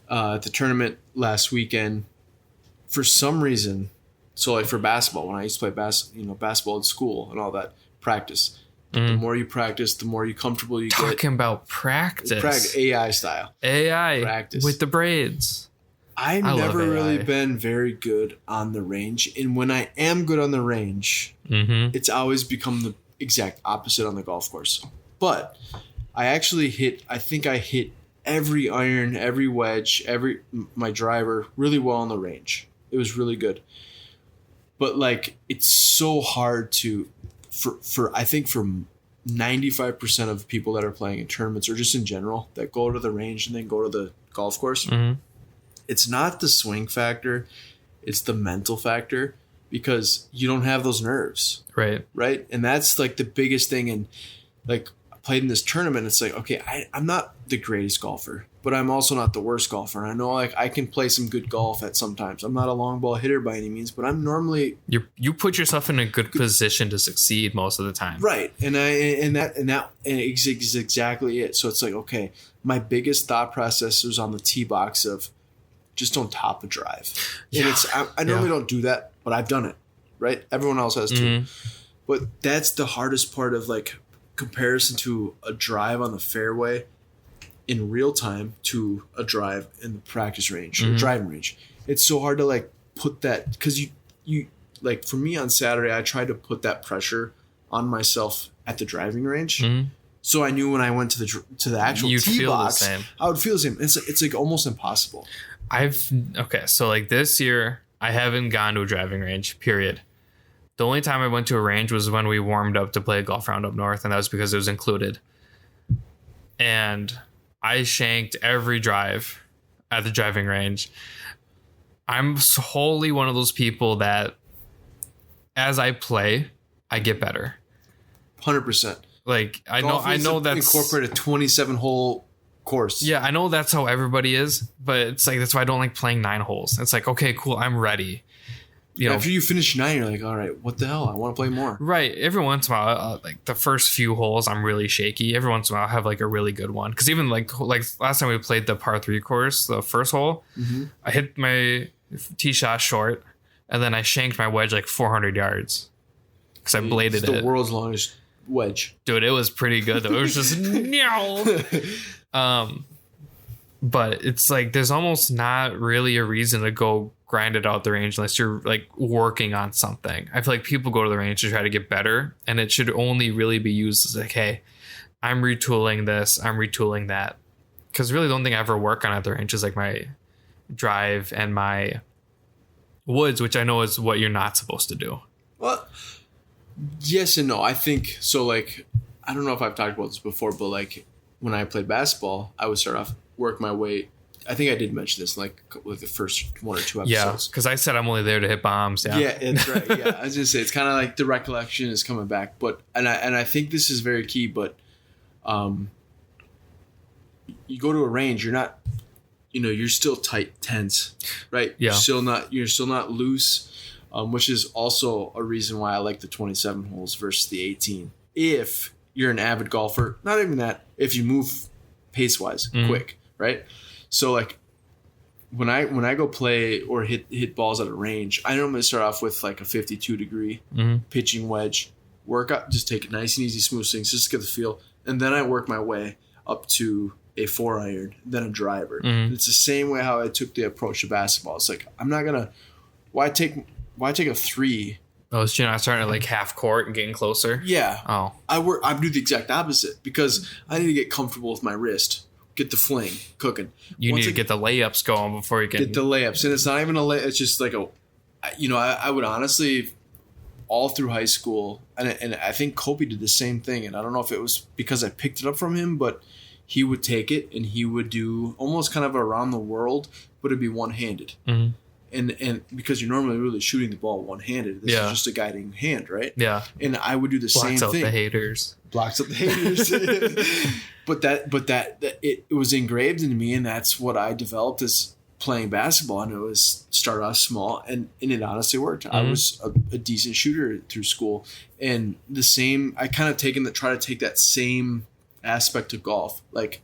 at the tournament last weekend, for some reason, so like for basketball, when I used to play basketball at school and all that practice. The more you practice, the more comfortable you get. Talking about practice. AI style. AI. Practice. With the braids. I've never really been very good on the range. And when I am good on the range, it's always become the exact opposite on the golf course. But I think I hit every iron, every wedge, my driver really well on the range. It was really good. But like, it's so hard to... I think for 95% of people that are playing in tournaments or just in general that go to the range and then go to the golf course, it's not the swing factor, it's the mental factor because you don't have those nerves. Right. And that's like the biggest thing. And like I played in this tournament, it's like, okay, I'm not the greatest golfer, but I'm also not the worst golfer. And I know like I can play some good golf at sometimes. I'm not a long ball hitter by any means, but I'm normally you put yourself in a good position to succeed most of the time. Right. And it's exactly it. So it's like, okay, my biggest thought process was on the tee box of just don't top a drive. Yeah. And I normally don't do that, but I've done it. Right. Everyone else has too. But that's the hardest part of like comparison to a drive on the fairway in real time to a drive in the practice range or driving range. It's so hard to like put that because you like for me on Saturday, I tried to put that pressure on myself at the driving range. So I knew when I went to the actual tee box, I would feel the same. It's like almost impossible. So like this year, I haven't gone to a driving range, period. The only time I went to a range was when we warmed up to play a golf round up north, and that was because it was included. And I shanked every drive at the driving range. I'm wholly one of those people that as I play, I get better. 100%. Like I know that's incorporate a 27 hole course. Yeah, I know that's how everybody is, but it's like that's why I don't like playing 9 holes. It's like, okay, cool, I'm ready. You know, after you finish 9, you're like, all right, what the hell? I want to play more. Right. Every once in a while, like the first few holes, I'm really shaky. Every once in a while, I have like a really good one. Because even like last time we played the par 3 course, the first hole, I hit my tee shot short, and then I shanked my wedge like 400 yards because I bladed it. The world's longest wedge. Dude, it was pretty good though. It was just but it's like there's almost not really a reason to go grind it out the range unless you're like working on something. I feel like people go to the range to try to get better, and it should only really be used as like, hey, I'm retooling this, I'm retooling that. Because really the only thing I ever work on at the range is like my drive and my woods, which I know is what you're not supposed to do. Well, yes and no. I think so. Like, I don't know if I've talked about this before, but like when I played basketball, I would start off, work my way. I think I did mention this in like the first 1 or 2 episodes. Yeah, because I said I'm only there to hit bombs. Yeah, that's right. Yeah, I was just say it's kind of like the recollection is coming back, but I think this is very key. But, you go to a range, you're not, you're still tight, tense, right? Yeah. You're still not loose, which is also a reason why I like the 27 holes versus the 18. If you're an avid golfer, not even that. If you move pace wise, quick, right? So like when I go play or hit balls at a range, I normally start off with like a 52 degree pitching wedge, work up, just take it nice and easy, smooth swings, just to get the feel, and then I work my way up to a 4-iron, then a driver. And it's the same way how I took the approach to basketball. It's like I'm not gonna why take a 3. Oh, so you're not starting at like half court and getting closer? Yeah. Oh. I do the exact opposite because I need to get comfortable with my wrist. Get the fling cooking. You need to get the layups going before you get the layups. And it's not even a lay. It's just like I would honestly, all through high school, and I think Kobe did the same thing. And I don't know if it was because I picked it up from him, but he would take it and he would do almost kind of around the world, but it'd be one-handed. And because you're normally really shooting the ball one-handed, this is just a guiding hand, right? Yeah. And I would do the same thing. Blocks out the haters. Blocks out the haters. But it was engraved into me, and that's what I developed as playing basketball. And it was start off small, and it honestly worked. I was a decent shooter through school, and the same. I kind of try to take that same aspect to golf, like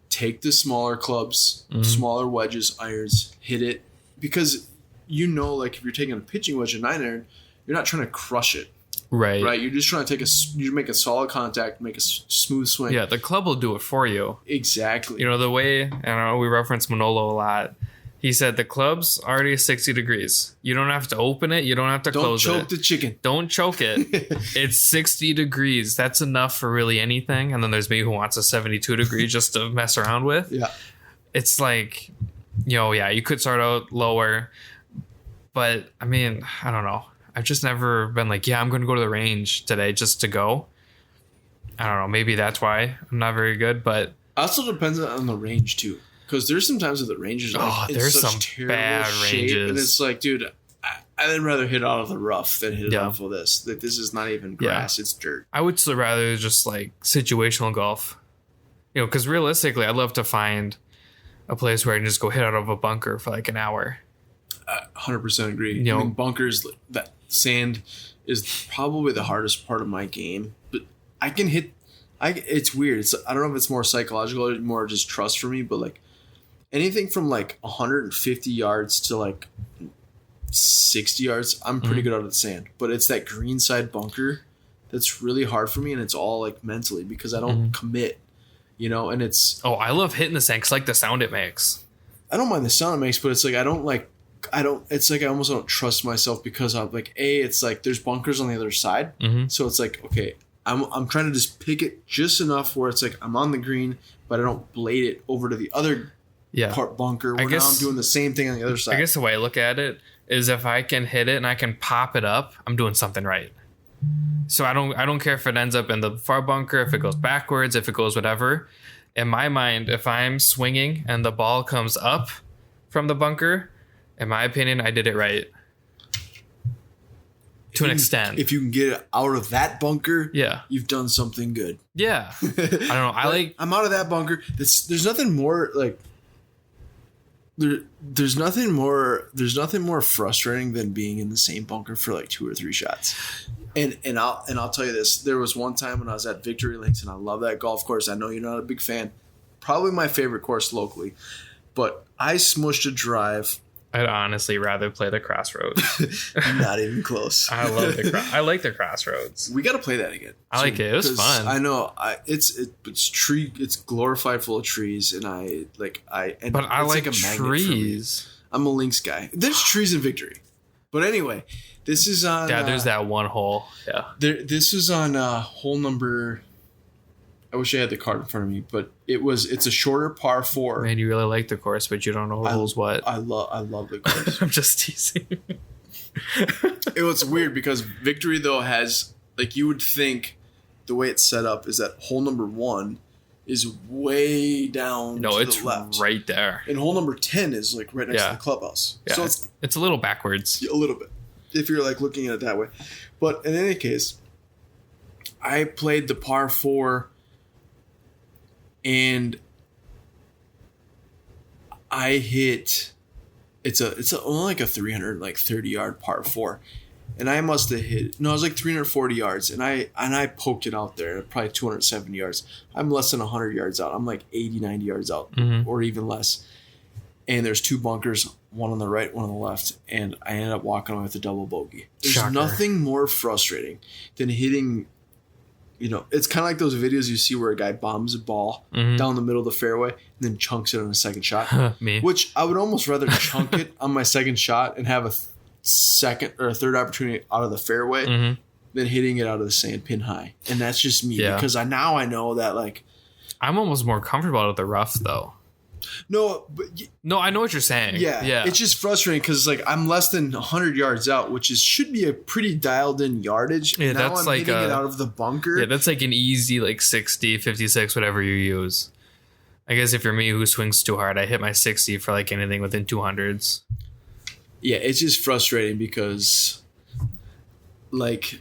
take the smaller clubs, smaller wedges, irons, hit it, because like if you're taking a pitching wedge, a 9-iron, you're not trying to crush it. Right. You're just trying to you make a solid contact, make a smooth swing. Yeah, the club will do it for you. Exactly. The way, I don't know, we reference Manolo a lot. He said the club's already 60 degrees. You don't have to open it. You don't have to close it. Don't choke the chicken. Don't choke it. It's 60 degrees. That's enough for really anything. And then there's me who wants a 72 degree just to mess around with. Yeah. It's like, you could start out lower. But, I mean, I don't know. I've just never been like, I'm going to go to the range today just to go. I don't know. Maybe that's why I'm not very good, but also depends on the range too. Because there's sometimes with the ranges, like, there's some bad ranges, and it's like, dude, I'd rather hit out of the rough than hit off of this. That this is not even grass; it's dirt. I would still rather just like situational golf, because realistically, I'd love to find a place where I can just go hit out of a bunker for like an hour. 100% agree. I mean, bunkers, that sand is probably the hardest part of my game, but I can hit. It's weird. I don't know if it's more psychological or more just trust for me, but like anything from like 150 yards to like 60 yards, I'm pretty good out of the sand. But it's that green side bunker that's really hard for me, and it's all like mentally because I don't commit, and it's. Oh, I love hitting the sand because like the sound it makes. I don't mind the sound it makes, but it's like it's like I almost don't trust myself because I'm like, it's like there's bunkers on the other side. So it's like, okay, I'm trying to just pick it just enough where it's like I'm on the green, but I don't blade it over to the other part bunker where now I'm doing the same thing on the other side. I guess the way I look at it is if I can hit it and I can pop it up, I'm doing something right. So I don't care if it ends up in the far bunker, if it goes backwards, if it goes whatever. In my mind, if I'm swinging and the ball comes up from the bunker, in my opinion, I did it right. to an extent. If you can get it out of that bunker, Yeah. you've done something good. Yeah. I don't know. I'm out of that bunker. There's nothing more like there's nothing more frustrating than being in the same bunker for like 2 or 3 shots. And I'll tell you this. There was one time when I was at Victory Links, and I love that golf course. I know you're not a big fan. Probably my favorite course locally. But I smushed a drive. I'd honestly rather play the Crossroads. Not even close. I like the Crossroads. We got to play that again. I like it. It was fun. I know. It's glorified full of trees, and I but I it's like a magnet trees. for me. I'm a links guy. There's trees in Victory, but anyway, this is on. Yeah, there's that one hole. Yeah. This is on hole number. I wish I had the card in front of me, but it's a shorter par 4. Man, you really like the course, but you don't know holes what. I love the course. I'm just teasing. It was weird because Victory though has like you would think the way it's set up is that hole number 1 is way down to it's the left. right there. And hole number 10 is like right next to the clubhouse. Yeah. So it's a little backwards. A little bit. If you're like looking at it that way. But in any case, I played the par 4 and I hit it's only like a 330 yard par 4. And I must have hit it was like 340 yards and I poked it out there, probably 270 yards. I'm less than 100 yards out. I'm like 80, 90 yards out or even less. And there's 2 bunkers, one on the right, one on the left, and I ended up walking away with a double bogey. There's nothing more frustrating than hitting. It's kind of like those videos you see where a guy bombs a ball down the middle of the fairway and then chunks it on a second shot. Me. Which I would almost rather chunk it on my second shot and have a second or a third opportunity out of the fairway than hitting it out of the sand pin high. And that's just me because I know that like I'm almost more comfortable out of the rough though. No, I know what you're saying. Yeah. It's just frustrating because like I'm less than 100 yards out, which should be a pretty dialed in yardage. Yeah, now that's I'm like hitting it out of the bunker. Yeah, that's like an easy like 60, 56, whatever you use. I guess if you're me who swings too hard, I hit my 60 for like anything within 200s. Yeah, it's just frustrating because like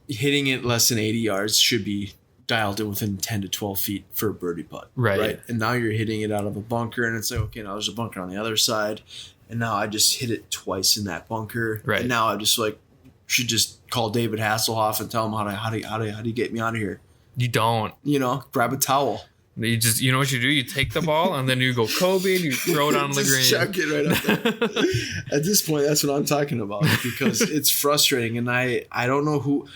hitting it less than 80 yards should be dialed in within 10 to 12 feet for a birdie putt. Right. And now you're hitting it out of a bunker and it's like, okay, now there's a bunker on the other side. And now I just hit it twice in that bunker. Right. And now I just like should just call David Hasselhoff and tell him how do you get me out of here? You don't. Grab a towel. You know what you do? You take the ball and then you go Kobe and you throw it on the green. Chuck it right up there. At this point, that's what I'm talking about because it's frustrating. And I don't know who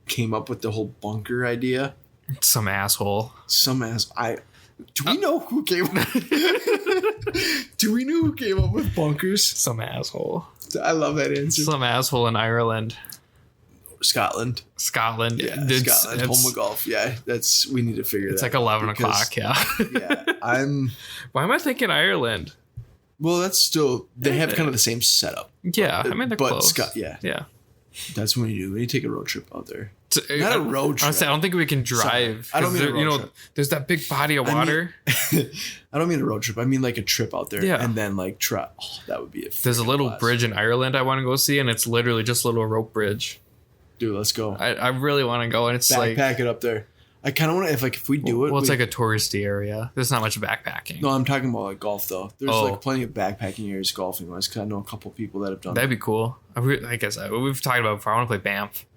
came up with the whole bunker idea. Some asshole. Do we know who came up with bunkers? Some asshole. I love that answer. Some asshole in Ireland. Scotland. Yeah. Scotland. Home of golf. Yeah. We need to figure that out. It's like 11 o'clock. Yeah. Yeah. Why am I thinking Ireland? Well, that's still, they have kind of the same setup. Yeah. I mean, they're close. Yeah. That's when you take a road trip out there. Not a road trip. Honestly, I don't think we can drive. I don't mean a road trip. There's that big body of water. I don't mean a road trip. I mean like a trip out there. Yeah. And then like try. Oh, that would be it. There's a little bridge in Ireland I want to go see, and it's literally just a little rope bridge. Dude, let's go. I really want to go, and it's backpack it up there. I kind of want to if we do it. Well, it's like a touristy area. There's not much backpacking. No, I'm talking about like golf though. There's like plenty of backpacking areas golfing wise. Cause I know a couple people that have done. That'd be cool. I guess we've talked about it before. I want to play Banff.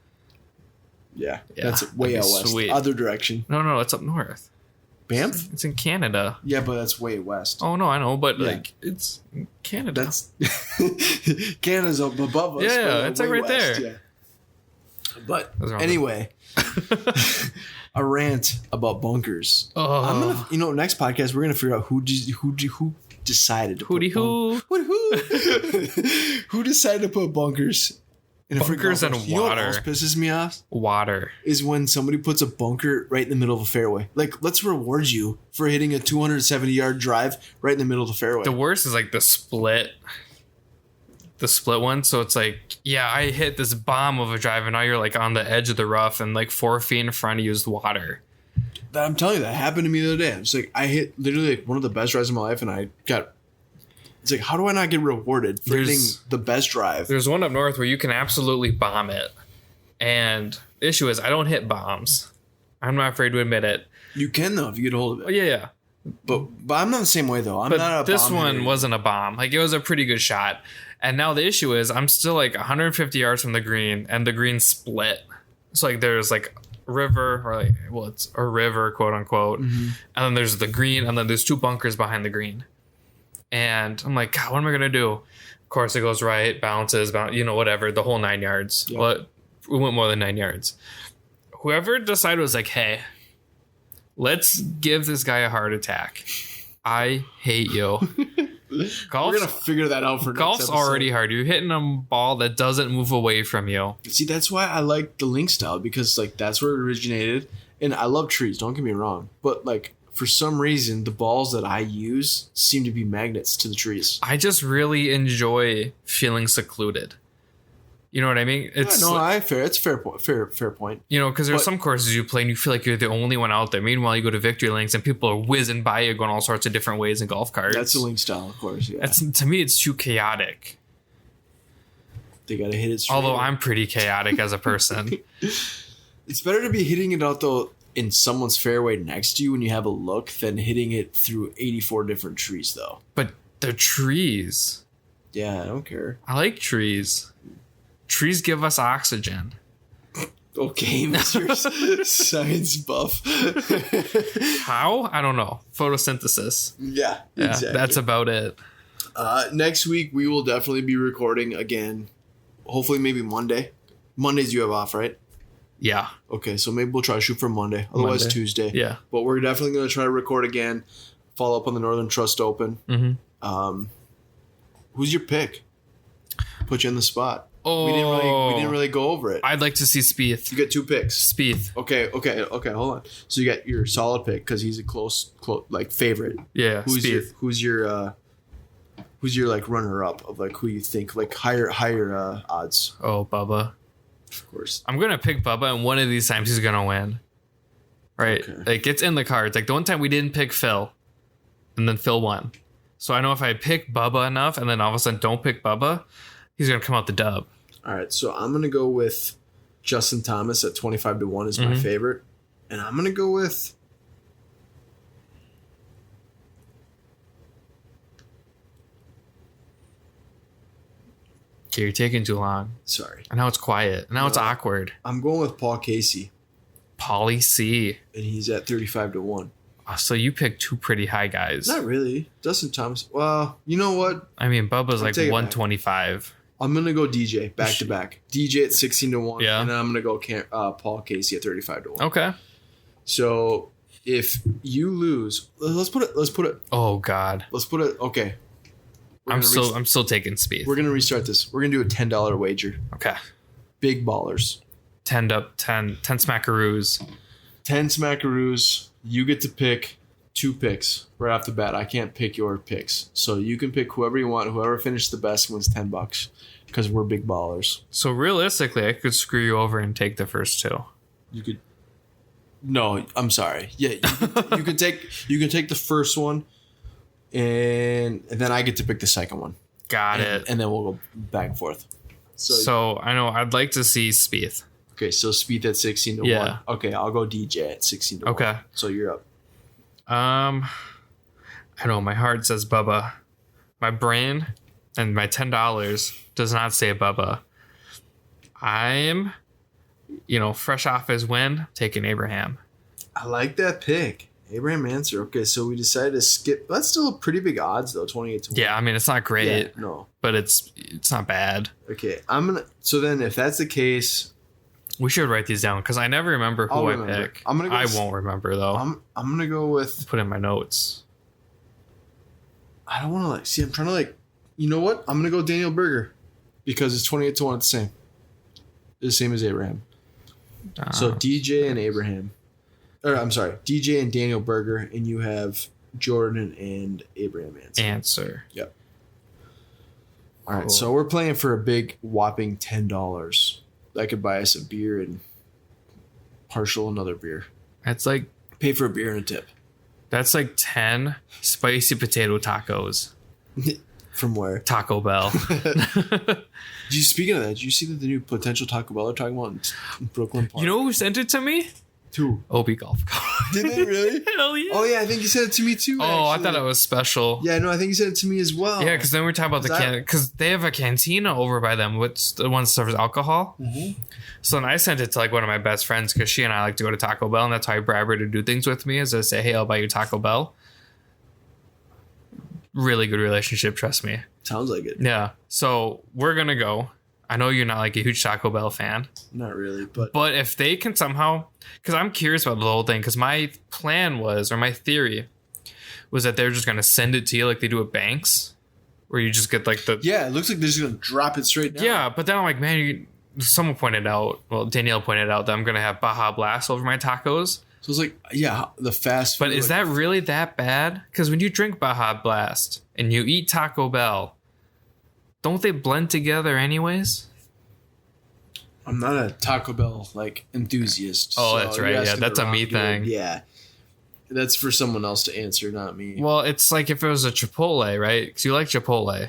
Yeah, that's way out west. Sweet. Other direction. No, it's up north. Banff? It's in Canada. Yeah, but that's way west. Oh no, I know, but like it's in Canada. That's Canada's up above us. Yeah, it's like right west. there. Yeah. But anyway, a rant about bunkers. I'm gonna, next podcast we're gonna figure out who decided to who decided to put bunkers. Bunkers and water. You know what else pisses me off? Water. Is when somebody puts a bunker right in the middle of a fairway. Like, let's reward you for hitting a 270-yard drive right in the middle of the fairway. The worst is like the split one. So it's like, yeah, I hit this bomb of a drive and now you're like on the edge of the rough and like 4 feet in front of you is water. I'm telling you, that happened to me the other day. It's like I hit literally like one of the best drives of my life and I got It's like, how do I not get rewarded for hitting the best drive? There's one up north where you can absolutely bomb it. And the issue is I don't hit bombs. I'm not afraid to admit it. You can, though, if you get a hold of it. Oh, yeah. But I'm not the same way, though. I'm not a this bomb one hitter. wasn't a bomb. Like, it was a pretty good shot. And now the issue is I'm still like 150 yards from the green, and the green split. So like there's like a river, or like, well, it's a river, quote unquote. And then there's the green, and then there's 2 bunkers behind the green. And I'm like, God, what am I gonna do? Of course, it goes right, bounces, whatever, the whole 9 yards. Yeah. Well, we went more than 9 yards. Whoever decided was like, hey, let's give this guy a heart attack. I hate you. We're gonna figure that out for golf's next episode. already hard. You're hitting a ball that doesn't move away from you. See, that's why I like the link style, because like that's where it originated. And I love trees, don't get me wrong, but like for some reason the balls that I use seem to be magnets to the trees. I just really enjoy feeling secluded. You know what I mean? It's It's fair point. Fair point. You know, because there's some courses you play and you feel like you're the only one out there. Meanwhile, you go to victory links and people are whizzing by you, going all sorts of different ways in golf carts. That's the link style, of course. Yeah, To me, it's too chaotic. They gotta hit it straight. Although I'm pretty chaotic as a person. It's better to be hitting it out though in someone's fairway next to you when you have a look than hitting it through 84 different trees, though. But the trees. Yeah, I don't care. I like trees. Trees give us oxygen. Okay, Mr. Science buff. How? I don't know. Photosynthesis. Yeah, Exactly. That's about it. Next week, we will definitely be recording again. Hopefully, maybe Monday. Mondays you have off, right? Yeah. Okay, so maybe we'll try to shoot for Monday. Otherwise, Monday. Tuesday. Yeah. But we're definitely going to try to record again. Follow up on the Northern Trust Open. Mm-hmm. Who's your pick? Put you in the spot. Oh. We didn't really go over it. I'd like to see Spieth. You get 2 picks. Spieth. Okay. Hold on. So you got your solid pick because he's a close like favorite. Yeah. Spieth. Who's your like runner up of like who you think like higher odds? Oh, Bubba. Of course. I'm gonna pick Bubba, and one of these times he's gonna win. Right? Okay. Like it's in the cards. Like the one time we didn't pick Phil, and then Phil won. So I know if I pick Bubba enough, and then all of a sudden don't pick Bubba, he's gonna come out the dub. All right. So I'm gonna go with Justin Thomas at 25-1 is my favorite, and I'm gonna go with. Okay, you're taking too long. Sorry. And now it's quiet. And now it's awkward. I'm going with Paul Casey, Paulie C. and he's at 35-1. Oh, so you picked 2 pretty high guys. Not really. Justin Thomas. Well, you know what? I mean, Bubba's like take it back. 125. I'm gonna go DJ back to back. DJ at 16-1. Yeah. And then I'm gonna go Paul Casey at 35-1. Okay. So if you lose, let's put it. Oh God. Let's put it. Okay. I'm still taking Spieth. We're gonna restart this. We're gonna do a $10 wager. Okay. Big ballers. 10 smackaroos. 10 smackaroos. You get to pick 2 picks right off the bat. I can't pick your picks, so you can pick whoever you want. Whoever finishes the best wins $10 because we're big ballers. So realistically, I could screw you over and take the first 2. You could. No, I'm sorry. Yeah, you can take the first one, and then I get to pick the second one. Got it. And then we'll go back and forth. So I know I'd like to see Spieth. Okay, so Spieth at 16-1. Yeah. Okay, I'll go DJ at 16-1. Okay. So you're up. I know my heart says Bubba. My brain and my $10 does not say Bubba. I'm, fresh off his win, taking Abraham. I like that pick. Abraham Answer. Okay, so we decided to skip. That's still a pretty big odds, though, 28-1. Yeah, I mean, it's not great, Yeah, no. but it's not bad. Okay, so then if that's the case, We should write these down because I never remember who I pick. I won't remember, though. I'm going to go with... Put in my notes. I don't want to, I'm trying to, you know what? I'm going to go Daniel Berger because it's 28-1 at the same. It's the same as Abraham. So DJ and Abraham. Or, I'm sorry, DJ and Daniel Berger, and you have Jordan and Abraham Answer. Yep. All right, Cool. so we're playing for a big whopping $10. That could buy us a beer and partial another beer. That's like Pay for a beer and a tip. 10 spicy potato tacos. From where? Taco Bell. Speaking of that, did you see that the new potential Taco Bell are talking about in Brooklyn Park? You know who sent it to me? Who? Obi Golf Club. Did they really? Hell yeah. Oh yeah, I think he sent it to me too. Oh, actually. I thought it was special. Yeah, no, I think he sent it to me as well. Yeah, because then we were talking about because they have a cantina over by them, which the one that serves alcohol. Mm-hmm. So then I sent it to like one of my best friends because she and I like to go to Taco Bell, and that's how I bribe her to do things with me. Is I say, hey, I'll buy you Taco Bell. Really good relationship, trust me. Sounds like it. Yeah. So we're gonna go. I know you're not like a huge Taco Bell fan. Not really, but if they can somehow, because I'm curious about the whole thing, because my plan was, or my theory was that they're just gonna send it to you like they do at banks, where you just get like the yeah, it looks like they're just gonna drop it straight down. Yeah, but then I'm like, man, someone pointed out, well, Danielle pointed out that I'm gonna have Baja Blast over my tacos. So it's like, yeah, the fast food. But is that really that bad? Because when you drink Baja Blast and you eat Taco Bell, don't they blend together anyways? I'm not a Taco Bell like enthusiast. Oh, that's right. Yeah, that's a me thing. Yeah, that's for someone else to answer, not me. Well, it's like if it was a Chipotle, right? Because you like Chipotle.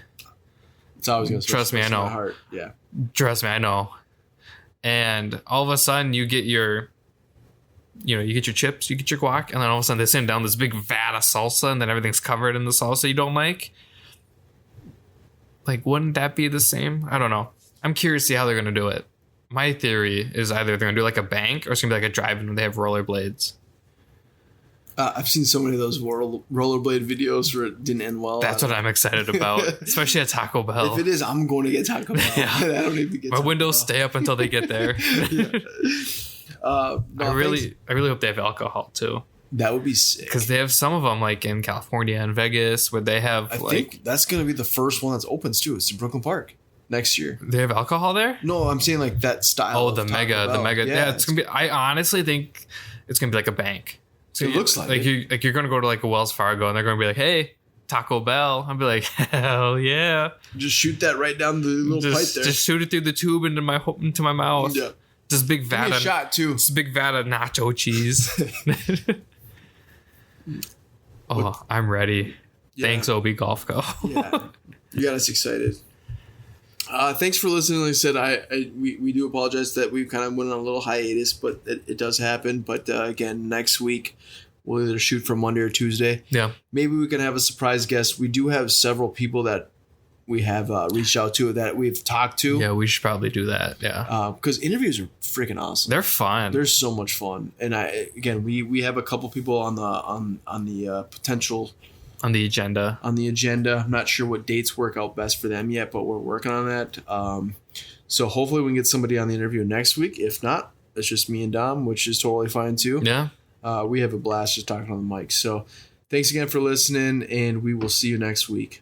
It's always gonna trust me, I know. My heart. Yeah, trust me, I know. And all of a sudden, you get your, you get your chips, you get your guac, and then all of a sudden they send down this big vat of salsa, and then everything's covered in the salsa you don't like. Like, wouldn't that be the same? I don't know. I'm curious to see how they're gonna do it. My theory is either they're gonna do like a bank, or it's gonna be like a drive-in where they have rollerblades. I've seen so many of those rollerblade videos where it didn't end well. That's what I'm excited about, especially at Taco Bell. If it is, I'm going to get Taco Bell. Yeah. I don't even get my Taco windows Bell. stay up until they get there. No, I really hope they have alcohol too. That would be sick. Because they have some of them like in California and Vegas where they have I think that's going to be the first one that's opens too. It's in Brooklyn Park next year. They have alcohol there? No, I'm saying like that style. Oh, of the Taco mega. Bell. Yeah, it's gonna be. I honestly think it's gonna be like a bank. So It looks like it. you're gonna go to like a Wells Fargo and they're gonna be like, hey, Taco Bell. I'll be like, hell yeah. Just shoot that right down the little pipe there. Just shoot it through the tube into my mouth. Yeah. This big vat of shot too. This big vat of nacho cheese. Oh, I'm ready. Yeah. Thanks, Obi Golf Co. Yeah, you got us excited. Thanks for listening. Like I said, we do apologize that we kind of went on a little hiatus, but it does happen. But again, next week we'll either shoot from Monday or Tuesday. Yeah, maybe we can have a surprise guest. We do have several people that we have reached out to that we've talked to. Yeah, we should probably do that. Yeah, because interviews are freaking awesome. They're fun. They're so much fun. And we have a couple people on the potential. On the agenda. I'm not sure what dates work out best for them yet, but we're working on that. So hopefully we can get somebody on the interview next week. If not, it's just me and Dom, which is totally fine too. Yeah. We have a blast just talking on the mic. So thanks again for listening, and we will see you next week.